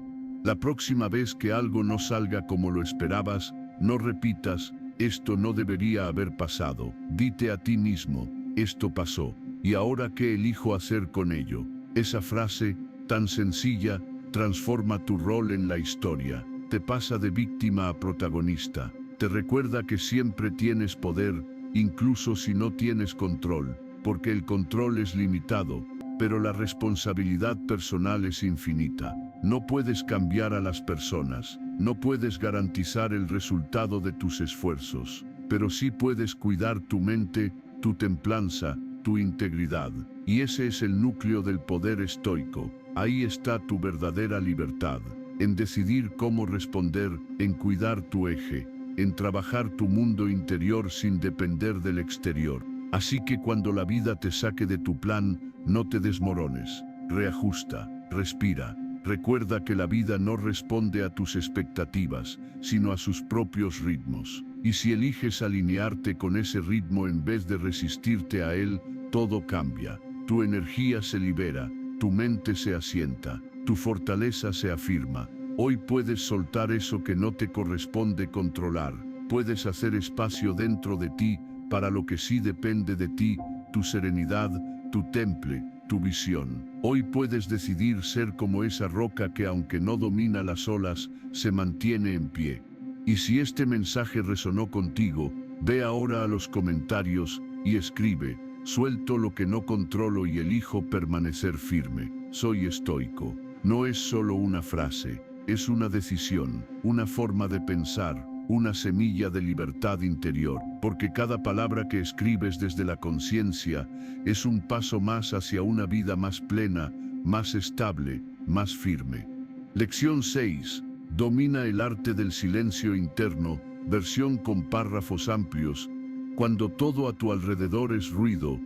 La próxima vez que algo no salga como lo esperabas, no repitas: esto no debería haber pasado. Dite a ti mismo: esto pasó, ¿y ahora qué elijo hacer con ello? Esa frase, tan sencilla, transforma tu rol en la historia. Te pasa de víctima a protagonista. Te recuerda que siempre tienes poder, incluso si no tienes control, porque el control es limitado, pero la responsabilidad personal es infinita. No puedes cambiar a las personas, no puedes garantizar el resultado de tus esfuerzos, pero sí puedes cuidar tu mente, tu templanza, tu integridad. Y ese es el núcleo del poder estoico. Ahí está tu verdadera libertad, en decidir cómo responder, en cuidar tu eje, en trabajar tu mundo interior sin depender del exterior. Así que cuando la vida te saque de tu plan, no te desmorones, reajusta, respira. Recuerda que la vida no responde a tus expectativas, sino a sus propios ritmos. Y si eliges alinearte con ese ritmo en vez de resistirte a él, todo cambia. Tu energía se libera, tu mente se asienta, tu fortaleza se afirma. Hoy puedes soltar eso que no te corresponde controlar. Puedes hacer espacio dentro de ti para lo que sí depende de ti, tu serenidad, tu temple, tu visión. Hoy puedes decidir ser como esa roca que, aunque no domina las olas, se mantiene en pie. Y si este mensaje resonó contigo, ve ahora a los comentarios y escribe: suelto lo que no controlo y elijo permanecer firme. Soy estoico. No es solo una frase, es una decisión, una forma de pensar, una semilla de libertad interior, porque cada palabra que escribes desde la conciencia es un paso más hacia una vida más plena, más estable, más firme. Lección 6. Domina el arte del silencio interno, versión con párrafos amplios. Cuando todo a tu alrededor es ruido,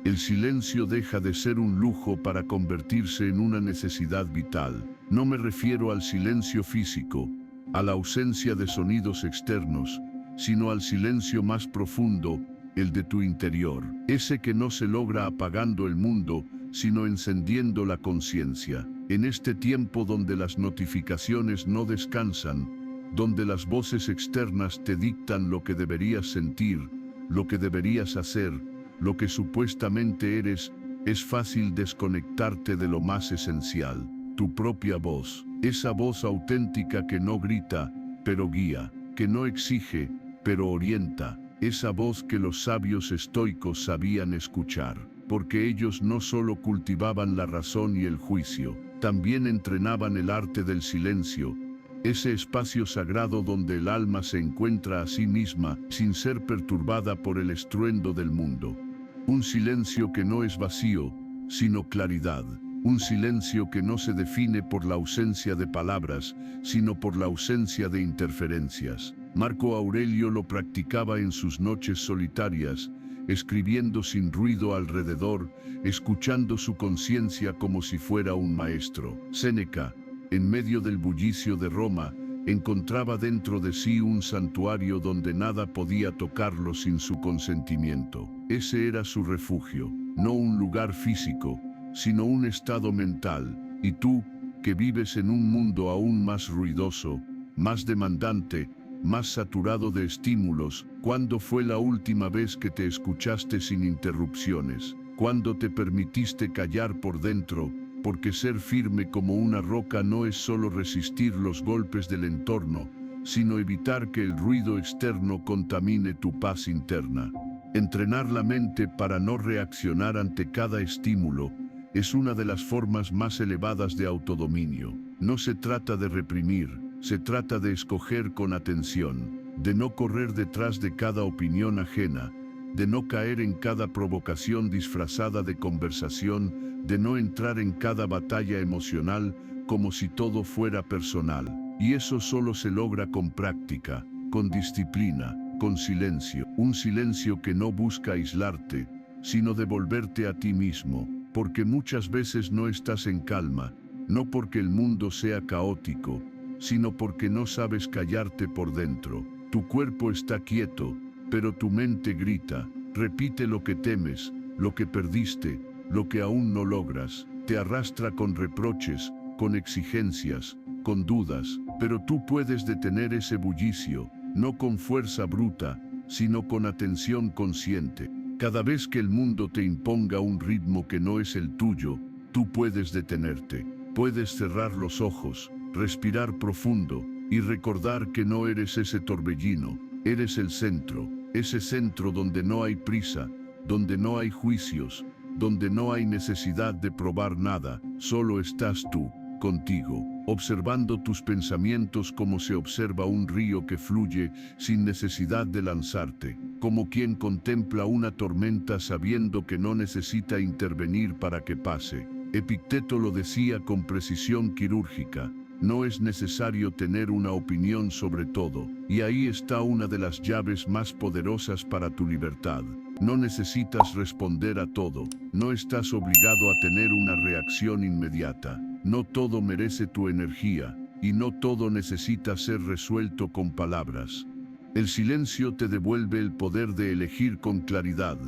el silencio deja de ser un lujo para convertirse en una necesidad vital. No me refiero al silencio físico, a la ausencia de sonidos externos, sino al silencio más profundo, el de tu interior. Ese que no se logra apagando el mundo, sino encendiendo la conciencia. En este tiempo donde las notificaciones no descansan, donde las voces externas te dictan lo que deberías sentir, lo que deberías hacer, lo que supuestamente eres, es fácil desconectarte de lo más esencial, tu propia voz. Esa voz auténtica que no grita, pero guía, que no exige, pero orienta. Esa voz que los sabios estoicos sabían escuchar, porque ellos no solo cultivaban la razón y el juicio, también entrenaban el arte del silencio, ese espacio sagrado donde el alma se encuentra a sí misma sin ser perturbada por el estruendo del mundo. Un silencio que no es vacío, sino claridad. Un silencio que no se define por la ausencia de palabras, sino por la ausencia de interferencias. Marco Aurelio lo practicaba en sus noches solitarias, escribiendo sin ruido alrededor, escuchando su conciencia como si fuera un maestro. Séneca, en medio del bullicio de Roma, encontraba dentro de sí un santuario donde nada podía tocarlo sin su consentimiento. Ese era su refugio, no un lugar físico, sino un estado mental. Y tú, que vives en un mundo aún más ruidoso, más demandante, más saturado de estímulos, ¿cuándo fue la última vez que te escuchaste sin interrupciones? ¿Cuándo te permitiste callar por dentro? Porque ser firme como una roca no es solo resistir los golpes del entorno, sino evitar que el ruido externo contamine tu paz interna. Entrenar la mente para no reaccionar ante cada estímulo es una de las formas más elevadas de autodominio. No se trata de reprimir, se trata de escoger con atención, de no correr detrás de cada opinión ajena, de no caer en cada provocación disfrazada de conversación, de no entrar en cada batalla emocional como si todo fuera personal. Y eso solo se logra con práctica, con disciplina, con silencio. Un silencio que no busca aislarte, sino devolverte a ti mismo, porque muchas veces no estás en calma, no porque el mundo sea caótico, sino porque no sabes callarte por dentro. Tu cuerpo está quieto, pero tu mente grita, repite lo que temes, lo que perdiste, lo que aún no logras, te arrastra con reproches, con exigencias, con dudas, pero tú puedes detener ese bullicio, no con fuerza bruta, sino con atención consciente. Cada vez que el mundo te imponga un ritmo que no es el tuyo, tú puedes detenerte, puedes cerrar los ojos, respirar profundo y recordar que no eres ese torbellino, eres el centro, ese centro donde no hay prisa, donde no hay juicios, donde no hay necesidad de probar nada, solo estás tú, contigo, observando tus pensamientos como se observa un río que fluye sin necesidad de lanzarte, como quien contempla una tormenta sabiendo que no necesita intervenir para que pase. Epicteto lo decía con precisión quirúrgica. No es necesario tener una opinión sobre todo, y ahí está una de las llaves más poderosas para tu libertad. No necesitas responder a todo, no estás obligado a tener una reacción inmediata. No todo merece tu energía, y no todo necesita ser resuelto con palabras. El silencio te devuelve el poder de elegir con claridad,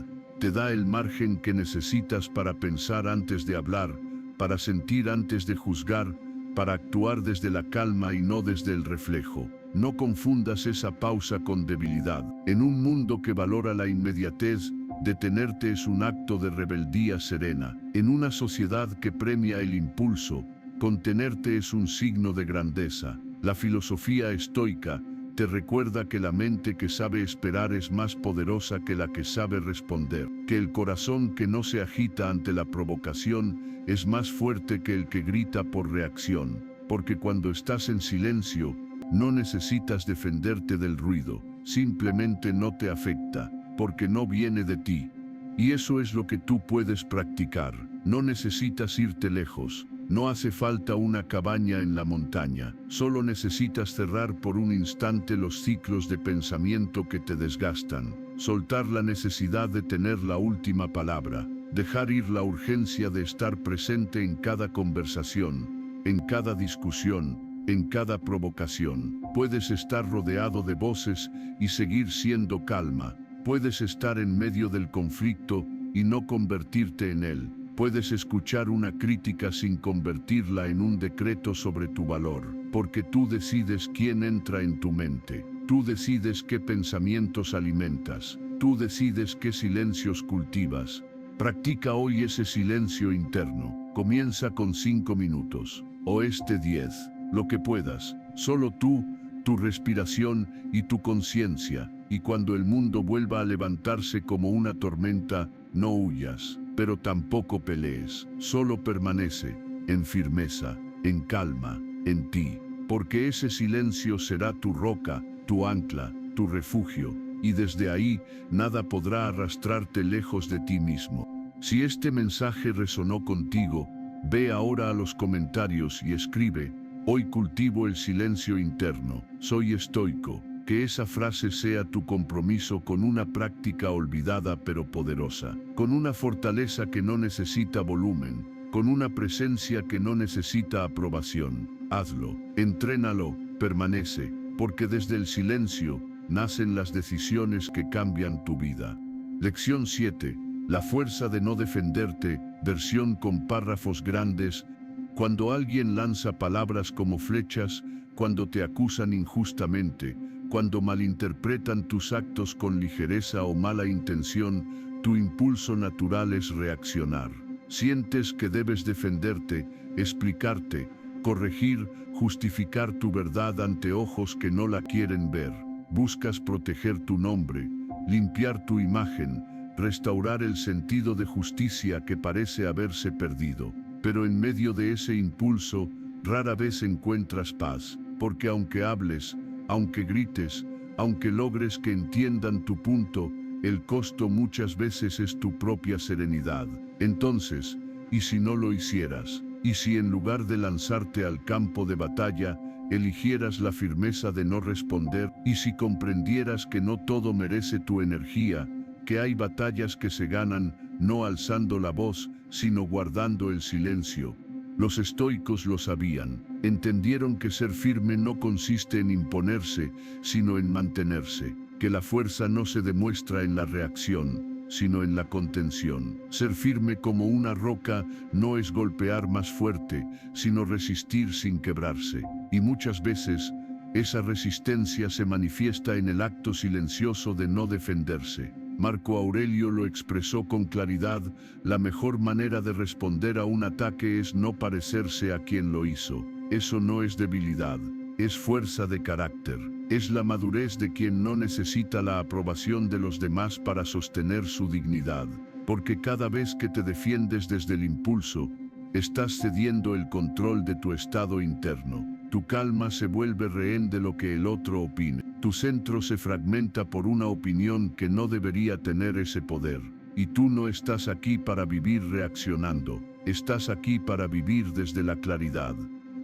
te da el margen que necesitas para pensar antes de hablar, para sentir antes de juzgar, para actuar desde la calma y no desde el reflejo. No confundas esa pausa con debilidad. En un mundo que valora la inmediatez, detenerte es un acto de rebeldía serena. En una sociedad que premia el impulso, contenerte es un signo de grandeza. La filosofía estoica te recuerda que la mente que sabe esperar es más poderosa que la que sabe responder, que el corazón que no se agita ante la provocación es más fuerte que el que grita por reacción, porque cuando estás en silencio, no necesitas defenderte del ruido, simplemente no te afecta, porque no viene de ti. Y eso es lo que tú puedes practicar. No necesitas irte lejos, no hace falta una cabaña en la montaña, solo necesitas cerrar por un instante los ciclos de pensamiento que te desgastan, soltar la necesidad de tener la última palabra, dejar ir la urgencia de estar presente en cada conversación, en cada discusión, en cada provocación. Puedes estar rodeado de voces y seguir siendo calma. Puedes estar en medio del conflicto y no convertirte en él. Puedes escuchar una crítica sin convertirla en un decreto sobre tu valor, porque tú decides quién entra en tu mente. Tú decides qué pensamientos alimentas. Tú decides qué silencios cultivas. Practica hoy ese silencio interno. Comienza con 5 minutos, o 10, lo que puedas. Solo tú, tu respiración y tu conciencia. Y cuando el mundo vuelva a levantarse como una tormenta, no huyas, pero tampoco pelees. Solo permanece, en firmeza, en calma, en ti. Porque ese silencio será tu roca, tu ancla, tu refugio. Y desde ahí, nada podrá arrastrarte lejos de ti mismo. Si este mensaje resonó contigo, ve ahora a los comentarios y escribe: hoy cultivo el silencio interno, soy estoico. Que esa frase sea tu compromiso con una práctica olvidada pero poderosa, con una fortaleza que no necesita volumen, con una presencia que no necesita aprobación. Hazlo, entrénalo, permanece, porque desde el silencio nacen las decisiones que cambian tu vida. Lección 7. La fuerza de no defenderte, versión con párrafos grandes. Cuando alguien lanza palabras como flechas, cuando te acusan injustamente, cuando malinterpretan tus actos con ligereza o mala intención, tu impulso natural es reaccionar. Sientes que debes defenderte, explicarte, corregir, justificar tu verdad ante ojos que no la quieren ver. Buscas proteger tu nombre, limpiar tu imagen, restaurar el sentido de justicia que parece haberse perdido. Pero en medio de ese impulso, rara vez encuentras paz, porque aunque hables, aunque grites, aunque logres que entiendan tu punto, el costo muchas veces es tu propia serenidad. Entonces, ¿y si no lo hicieras? ¿Y si en lugar de lanzarte al campo de batalla, eligieras la firmeza de no responder? ¿Y si comprendieras que no todo merece tu energía, que hay batallas que se ganan no alzando la voz, sino guardando el silencio? Los estoicos lo sabían, entendieron que ser firme no consiste en imponerse, sino en mantenerse, que la fuerza no se demuestra en la reacción, sino en la contención. Ser firme como una roca no es golpear más fuerte, sino resistir sin quebrarse. Y muchas veces, esa resistencia se manifiesta en el acto silencioso de no defenderse. Marco Aurelio lo expresó con claridad: la mejor manera de responder a un ataque es no parecerse a quien lo hizo. Eso no es debilidad, es fuerza de carácter. Es la madurez de quien no necesita la aprobación de los demás para sostener su dignidad. Porque cada vez que te defiendes desde el impulso, estás cediendo el control de tu estado interno. Tu calma se vuelve rehén de lo que el otro opine. Tu centro se fragmenta por una opinión que no debería tener ese poder. Y tú no estás aquí para vivir reaccionando, estás aquí para vivir desde la claridad.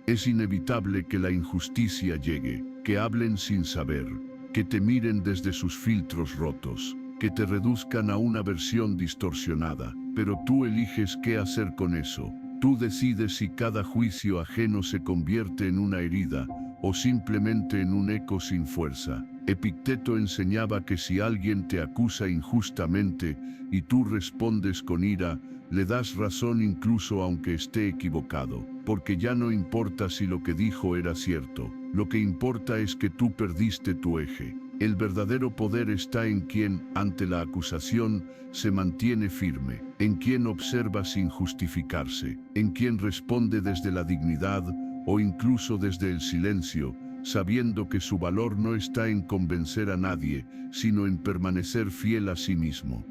Es inevitable que la injusticia llegue, que hablen sin saber, que te miren desde sus filtros rotos, que te reduzcan a una versión distorsionada, pero tú eliges qué hacer con eso. Tú decides si cada juicio ajeno se convierte en una herida o simplemente en un eco sin fuerza. Epicteto enseñaba que si alguien te acusa injustamente y tú respondes con ira, le das razón incluso aunque esté equivocado, porque ya no importa si lo que dijo era cierto, lo que importa es que tú perdiste tu eje. El verdadero poder está en quien, ante la acusación, se mantiene firme, en quien observa sin justificarse, en quien responde desde la dignidad o incluso desde el silencio, sabiendo que su valor no está en convencer a nadie, sino en permanecer fiel a sí mismo.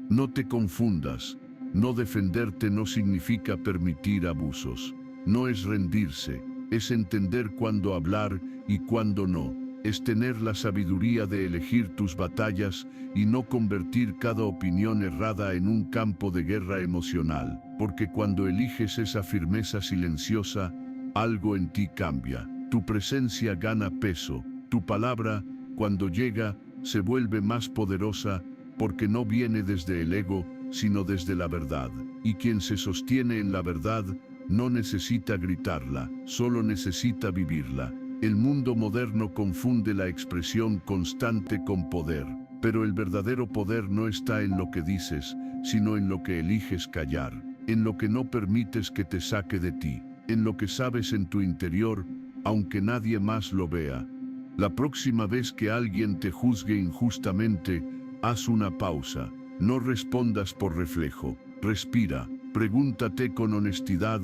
No te confundas, no defenderte no significa permitir abusos, no es rendirse, es entender cuándo hablar y cuándo no. Es tener la sabiduría de elegir tus batallas y no convertir cada opinión errada en un campo de guerra emocional, porque cuando eliges esa firmeza silenciosa, algo en ti cambia. Tu presencia gana peso, tu palabra, cuando llega, se vuelve más poderosa, porque no viene desde el ego, sino desde la verdad. Y quien se sostiene en la verdad, no necesita gritarla, solo necesita vivirla. El mundo moderno confunde la expresión constante con poder, pero el verdadero poder no está en lo que dices, sino en lo que eliges callar, en lo que no permites que te saque de ti, en lo que sabes en tu interior, aunque nadie más lo vea. La próxima vez que alguien te juzgue injustamente, haz una pausa, no respondas por reflejo, respira, pregúntate con honestidad: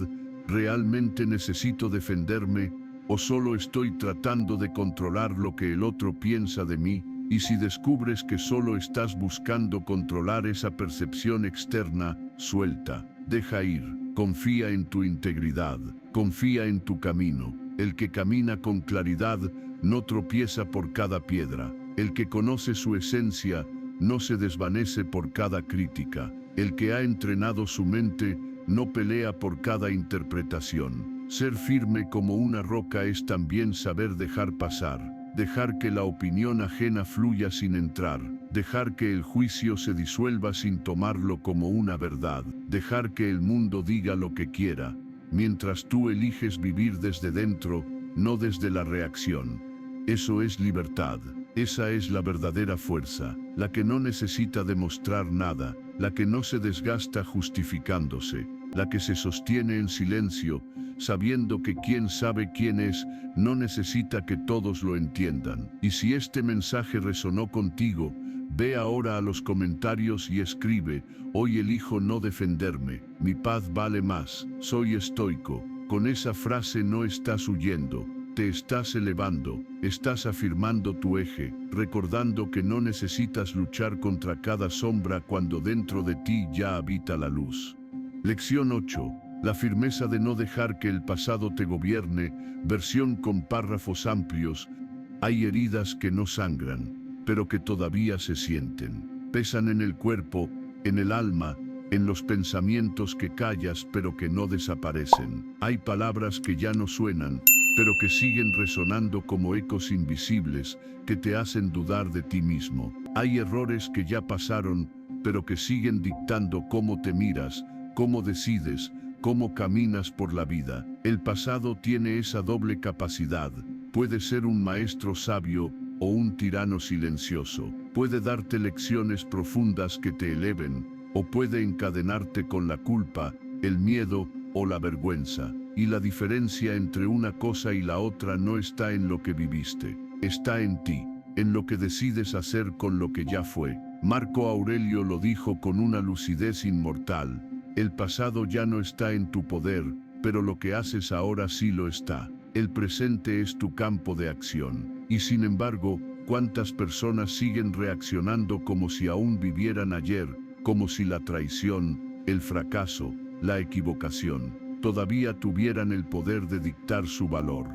¿realmente necesito defenderme? ¿O solo estoy tratando de controlar lo que el otro piensa de mí? Y si descubres que solo estás buscando controlar esa percepción externa, suelta, deja ir, confía en tu integridad, confía en tu camino. El que camina con claridad no tropieza por cada piedra. El que conoce su esencia no se desvanece por cada crítica. El que ha entrenado su mente no pelea por cada interpretación. Ser firme como una roca es también saber dejar pasar, dejar que la opinión ajena fluya sin entrar, dejar que el juicio se disuelva sin tomarlo como una verdad, dejar que el mundo diga lo que quiera, mientras tú eliges vivir desde dentro, no desde la reacción. Eso es libertad. Esa es la verdadera fuerza, la que no necesita demostrar nada, la que no se desgasta justificándose, la que se sostiene en silencio, sabiendo que quien sabe quién es, no necesita que todos lo entiendan. Y si este mensaje resonó contigo, ve ahora a los comentarios y escribe: hoy elijo no defenderme, mi paz vale más, soy estoico. Con esa frase no estás huyendo. Te estás elevando, estás afirmando tu eje, recordando que no necesitas luchar contra cada sombra cuando dentro de ti ya habita la luz. Lección 8. La firmeza de no dejar que el pasado te gobierne, versión con párrafos amplios. Hay heridas que no sangran, pero que todavía se sienten. Pesan en el cuerpo, en el alma, en los pensamientos que callas pero que no desaparecen. Hay palabras que ya no suenan, pero que siguen resonando como ecos invisibles que te hacen dudar de ti mismo. Hay errores que ya pasaron, pero que siguen dictando cómo te miras, cómo decides, cómo caminas por la vida. El pasado tiene esa doble capacidad. Puede ser un maestro sabio o un tirano silencioso. Puede darte lecciones profundas que te eleven, o puede encadenarte con la culpa, el miedo o la vergüenza. Y la diferencia entre una cosa y la otra no está en lo que viviste, está en ti, en lo que decides hacer con lo que ya fue. Marco Aurelio lo dijo con una lucidez inmortal: el pasado ya no está en tu poder, pero lo que haces ahora sí lo está. El presente es tu campo de acción. Y sin embargo, ¿cuántas personas siguen reaccionando como si aún vivieran ayer, como si la traición, el fracaso, la equivocación todavía tuvieran el poder de dictar su valor?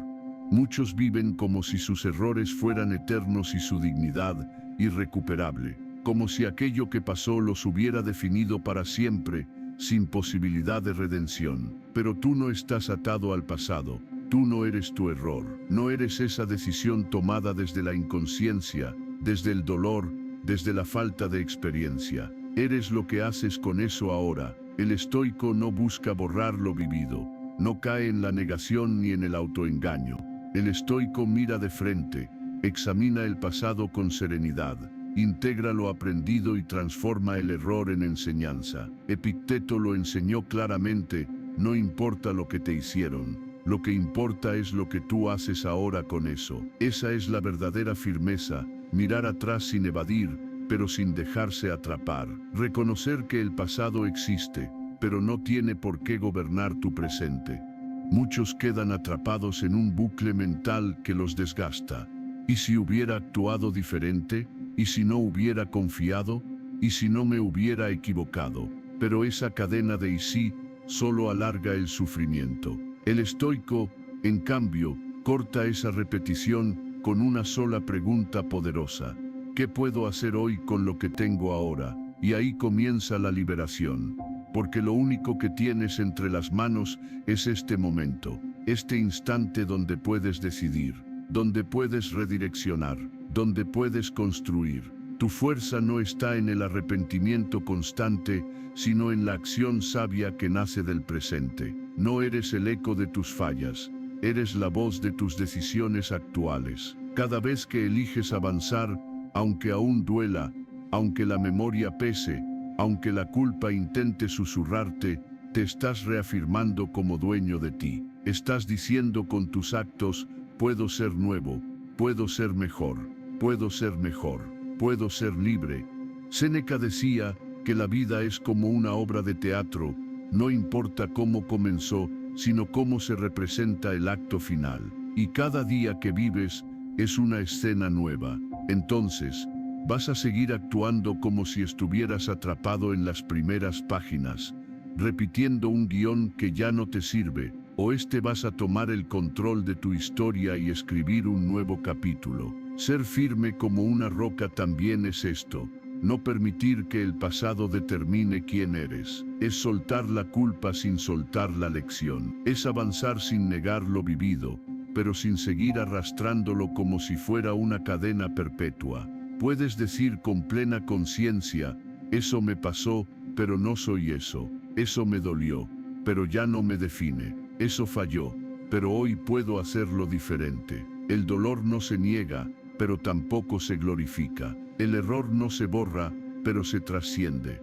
Muchos viven como si sus errores fueran eternos y su dignidad irrecuperable, como si aquello que pasó los hubiera definido para siempre, sin posibilidad de redención. Pero tú no estás atado al pasado, tú no eres tu error, no eres esa decisión tomada desde la inconsciencia, desde el dolor, desde la falta de experiencia. Eres lo que haces con eso ahora. El estoico no busca borrar lo vivido, no cae en la negación ni en el autoengaño. El estoico mira de frente, examina el pasado con serenidad, integra lo aprendido y transforma el error en enseñanza. Epicteto lo enseñó claramente: no importa lo que te hicieron, lo que importa es lo que tú haces ahora con eso. Esa es la verdadera firmeza, mirar atrás sin evadir, pero sin dejarse atrapar. Reconocer que el pasado existe, pero no tiene por qué gobernar tu presente. Muchos quedan atrapados en un bucle mental que los desgasta. ¿Y si hubiera actuado diferente? ¿Y si no hubiera confiado? ¿Y si no me hubiera equivocado? Pero esa cadena de "y si" solo alarga el sufrimiento. El estoico, en cambio, corta esa repetición con una sola pregunta poderosa: ¿qué puedo hacer hoy con lo que tengo ahora? Y ahí comienza la liberación, porque lo único que tienes entre las manos es este momento, este instante donde puedes decidir, donde puedes redireccionar, donde puedes construir. Tu fuerza no está en el arrepentimiento constante, sino en la acción sabia que nace del presente. No eres el eco de tus fallas, eres la voz de tus decisiones actuales. Cada vez que eliges avanzar, aunque aún duela, aunque la memoria pese, aunque la culpa intente susurrarte, te estás reafirmando como dueño de ti. Estás diciendo con tus actos: puedo ser nuevo, puedo ser mejor, puedo ser mejor, puedo ser libre. Séneca decía que la vida es como una obra de teatro, no importa cómo comenzó, sino cómo se representa el acto final. Y cada día que vives es una escena nueva. Entonces, vas a seguir actuando como si estuvieras atrapado en las primeras páginas, repitiendo un guión que ya no te sirve, o vas a tomar el control de tu historia y escribir un nuevo capítulo. Ser firme como una roca también es esto: no permitir que el pasado determine quién eres. Es soltar la culpa sin soltar la lección. Es avanzar sin negar lo vivido, pero sin seguir arrastrándolo como si fuera una cadena perpetua. Puedes decir con plena conciencia, eso me pasó, pero no soy eso. Eso me dolió, pero ya no me define. Eso falló, pero hoy puedo hacerlo diferente. El dolor no se niega, pero tampoco se glorifica. El error no se borra, pero se trasciende.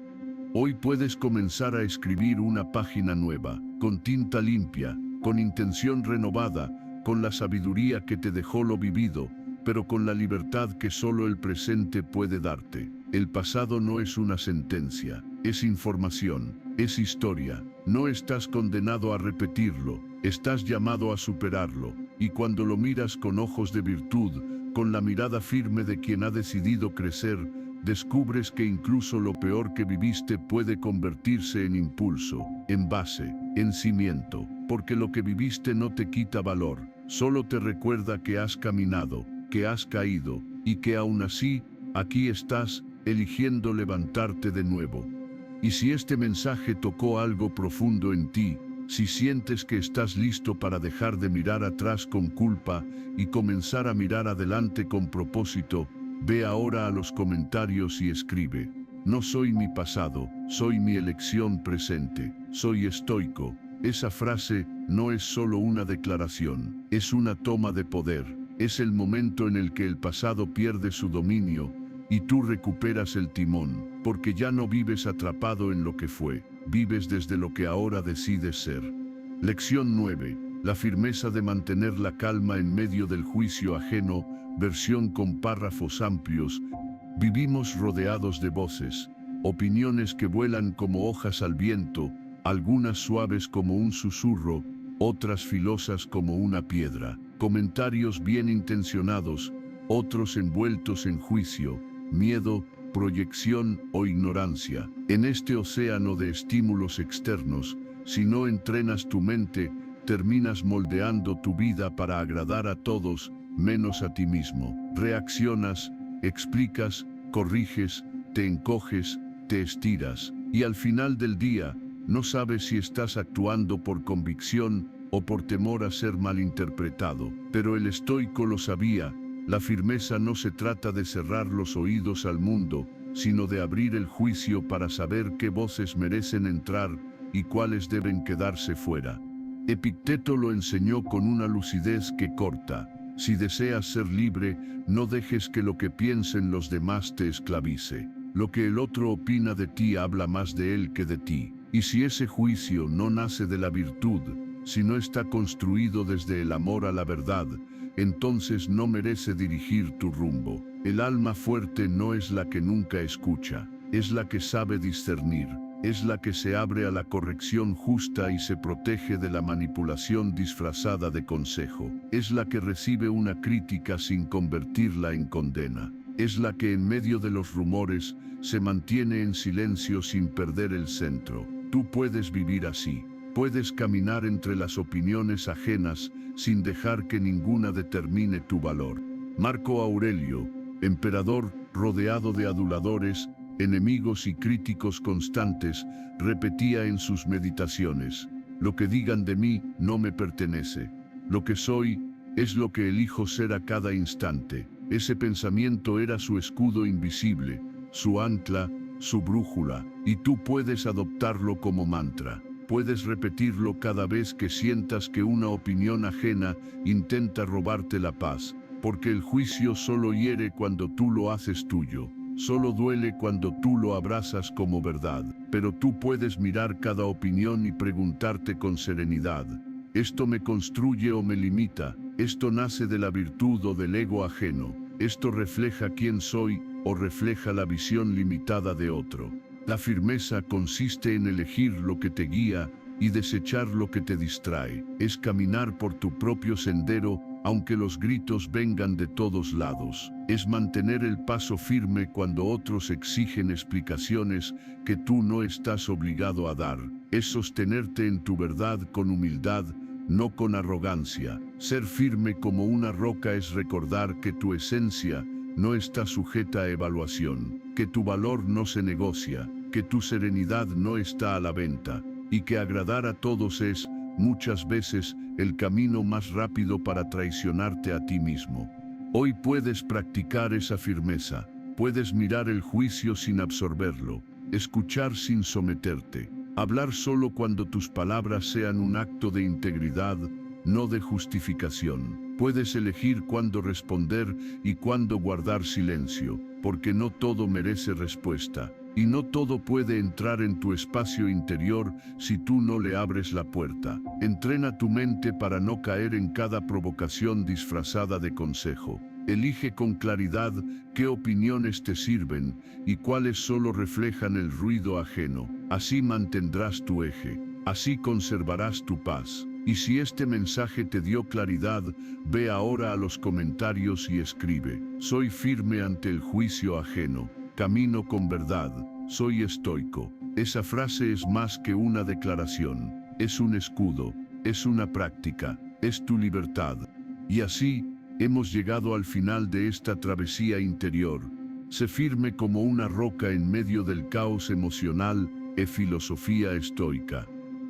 Hoy puedes comenzar a escribir una página nueva, con tinta limpia, con intención renovada, con la sabiduría que te dejó lo vivido, pero con la libertad que solo el presente puede darte. El pasado no es una sentencia, es información, es historia. No estás condenado a repetirlo, estás llamado a superarlo, y cuando lo miras con ojos de virtud, con la mirada firme de quien ha decidido crecer, descubres que incluso lo peor que viviste puede convertirse en impulso, en base, en cimiento, porque lo que viviste no te quita valor, solo te recuerda que has caminado, que has caído, y que aún así, aquí estás, eligiendo levantarte de nuevo. Y si este mensaje tocó algo profundo en ti, si sientes que estás listo para dejar de mirar atrás con culpa y comenzar a mirar adelante con propósito, ve ahora a los comentarios y escribe: no soy mi pasado, soy mi elección presente, soy estoico. Esa frase no es solo una declaración, es una toma de poder, es el momento en el que el pasado pierde su dominio y tú recuperas el timón, porque ya no vives atrapado en lo que fue, vives desde lo que ahora decides ser. Lección 9. La firmeza de mantener la calma en medio del juicio ajeno, versión con párrafos amplios. Vivimos rodeados de voces, opiniones que vuelan como hojas al viento, algunas suaves como un susurro, otras filosas como una piedra, comentarios bien intencionados, otros envueltos en juicio, miedo, proyección o ignorancia. En este océano de estímulos externos, si no entrenas tu mente, terminas moldeando tu vida para agradar a todos, menos a ti mismo. Reaccionas, explicas, corriges, te encoges, te estiras, y al final del día, no sabes si estás actuando por convicción o por temor a ser malinterpretado. Pero el estoico lo sabía. La firmeza no se trata de cerrar los oídos al mundo, sino de abrir el juicio para saber qué voces merecen entrar y cuáles deben quedarse fuera. Epicteto lo enseñó con una lucidez que corta: si deseas ser libre, no dejes que lo que piensen los demás te esclavice. Lo que el otro opina de ti habla más de él que de ti. Y si ese juicio no nace de la virtud, si no está construido desde el amor a la verdad, entonces no merece dirigir tu rumbo. El alma fuerte no es la que nunca escucha, es la que sabe discernir, es la que se abre a la corrección justa y se protege de la manipulación disfrazada de consejo, es la que recibe una crítica sin convertirla en condena, es la que en medio de los rumores se mantiene en silencio sin perder el centro. Tú puedes vivir así. Puedes caminar entre las opiniones ajenas sin dejar que ninguna determine tu valor. Marco Aurelio, emperador rodeado de aduladores, enemigos y críticos constantes, repetía en sus meditaciones: lo que digan de mí no me pertenece. Lo que soy es lo que elijo ser a cada instante. Ese pensamiento era su escudo invisible, su ancla, su brújula, y tú puedes adoptarlo como mantra. Puedes repetirlo cada vez que sientas que una opinión ajena intenta robarte la paz, porque el juicio solo hiere cuando tú lo haces tuyo, solo duele cuando tú lo abrazas como verdad. Pero tú puedes mirar cada opinión y preguntarte con serenidad: ¿esto me construye o me limita? ¿Esto nace de la virtud o del ego ajeno? ¿Esto refleja quién soy o refleja la visión limitada de otro? La firmeza consiste en elegir lo que te guía y desechar lo que te distrae. Es caminar por tu propio sendero, aunque los gritos vengan de todos lados. Es mantener el paso firme cuando otros exigen explicaciones que tú no estás obligado a dar. Es sostenerte en tu verdad con humildad, no con arrogancia. Ser firme como una roca es recordar que tu esencia no está sujeta a evaluación. que tu valor no se negocia, que tu serenidad no está a la venta, y que agradar a todos es, muchas veces, el camino más rápido para traicionarte a ti mismo. Hoy puedes practicar esa firmeza, puedes mirar el juicio sin absorberlo, escuchar sin someterte, hablar solo cuando tus palabras sean un acto de integridad, no de justificación. Puedes elegir cuándo responder y cuándo guardar silencio, porque no todo merece respuesta, y no todo puede entrar en tu espacio interior si tú no le abres la puerta. Entrena tu mente para no caer en cada provocación disfrazada de consejo. Elige con claridad qué opiniones te sirven y cuáles solo reflejan el ruido ajeno. Así mantendrás tu eje, así conservarás tu paz. Y si este mensaje te dio claridad, ve ahora a los comentarios y escribe: soy firme ante el juicio ajeno, camino con verdad, soy estoico. Esa frase es más que una declaración, es un escudo, es una práctica, es tu libertad. Y así, hemos llegado al final de esta travesía interior. Sé firme como una roca en medio del caos emocional, filosofía estoica.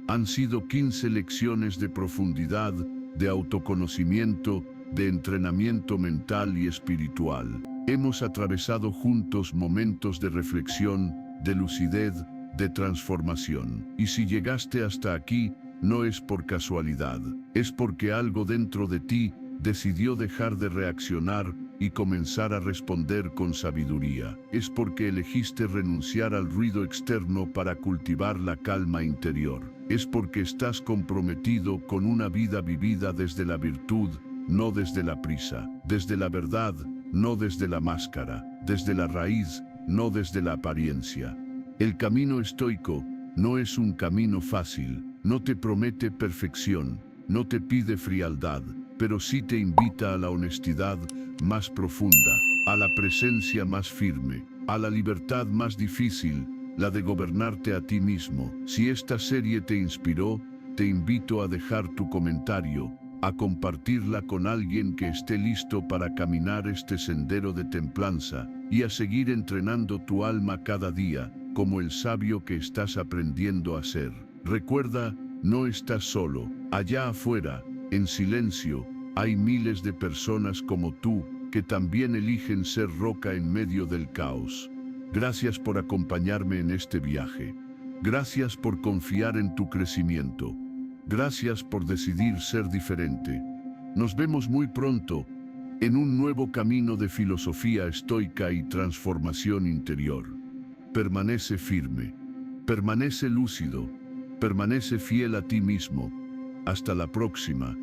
Han sido 15 lecciones de profundidad, de autoconocimiento, de entrenamiento mental y espiritual. Hemos atravesado juntos momentos de reflexión, de lucidez, de transformación. Y si llegaste hasta aquí, no es por casualidad, es porque algo dentro de ti decidió dejar de reaccionar y comenzar a responder con sabiduría. Es porque elegiste renunciar al ruido externo para cultivar la calma interior. Es porque estás comprometido con una vida vivida desde la virtud, no desde la prisa, desde la verdad, no desde la máscara, desde la raíz, no desde la apariencia. El camino estoico no es un camino fácil, no te promete perfección, no te pide frialdad, pero sí te invita a la honestidad más profunda, a la presencia más firme, a la libertad más difícil, la de gobernarte a ti mismo. Si esta serie te inspiró, te invito a dejar tu comentario, a compartirla con alguien que esté listo para caminar este sendero de templanza y a seguir entrenando tu alma cada día, como el sabio que estás aprendiendo a ser. Recuerda, no estás solo. Allá afuera, en silencio, hay miles de personas como tú que también eligen ser roca en medio del caos. Gracias por acompañarme en este viaje. Gracias por confiar en tu crecimiento. Gracias por decidir ser diferente. Nos vemos muy pronto en un nuevo camino de filosofía estoica y transformación interior. Permanece firme, permanece lúcido, permanece fiel a ti mismo. Hasta la próxima.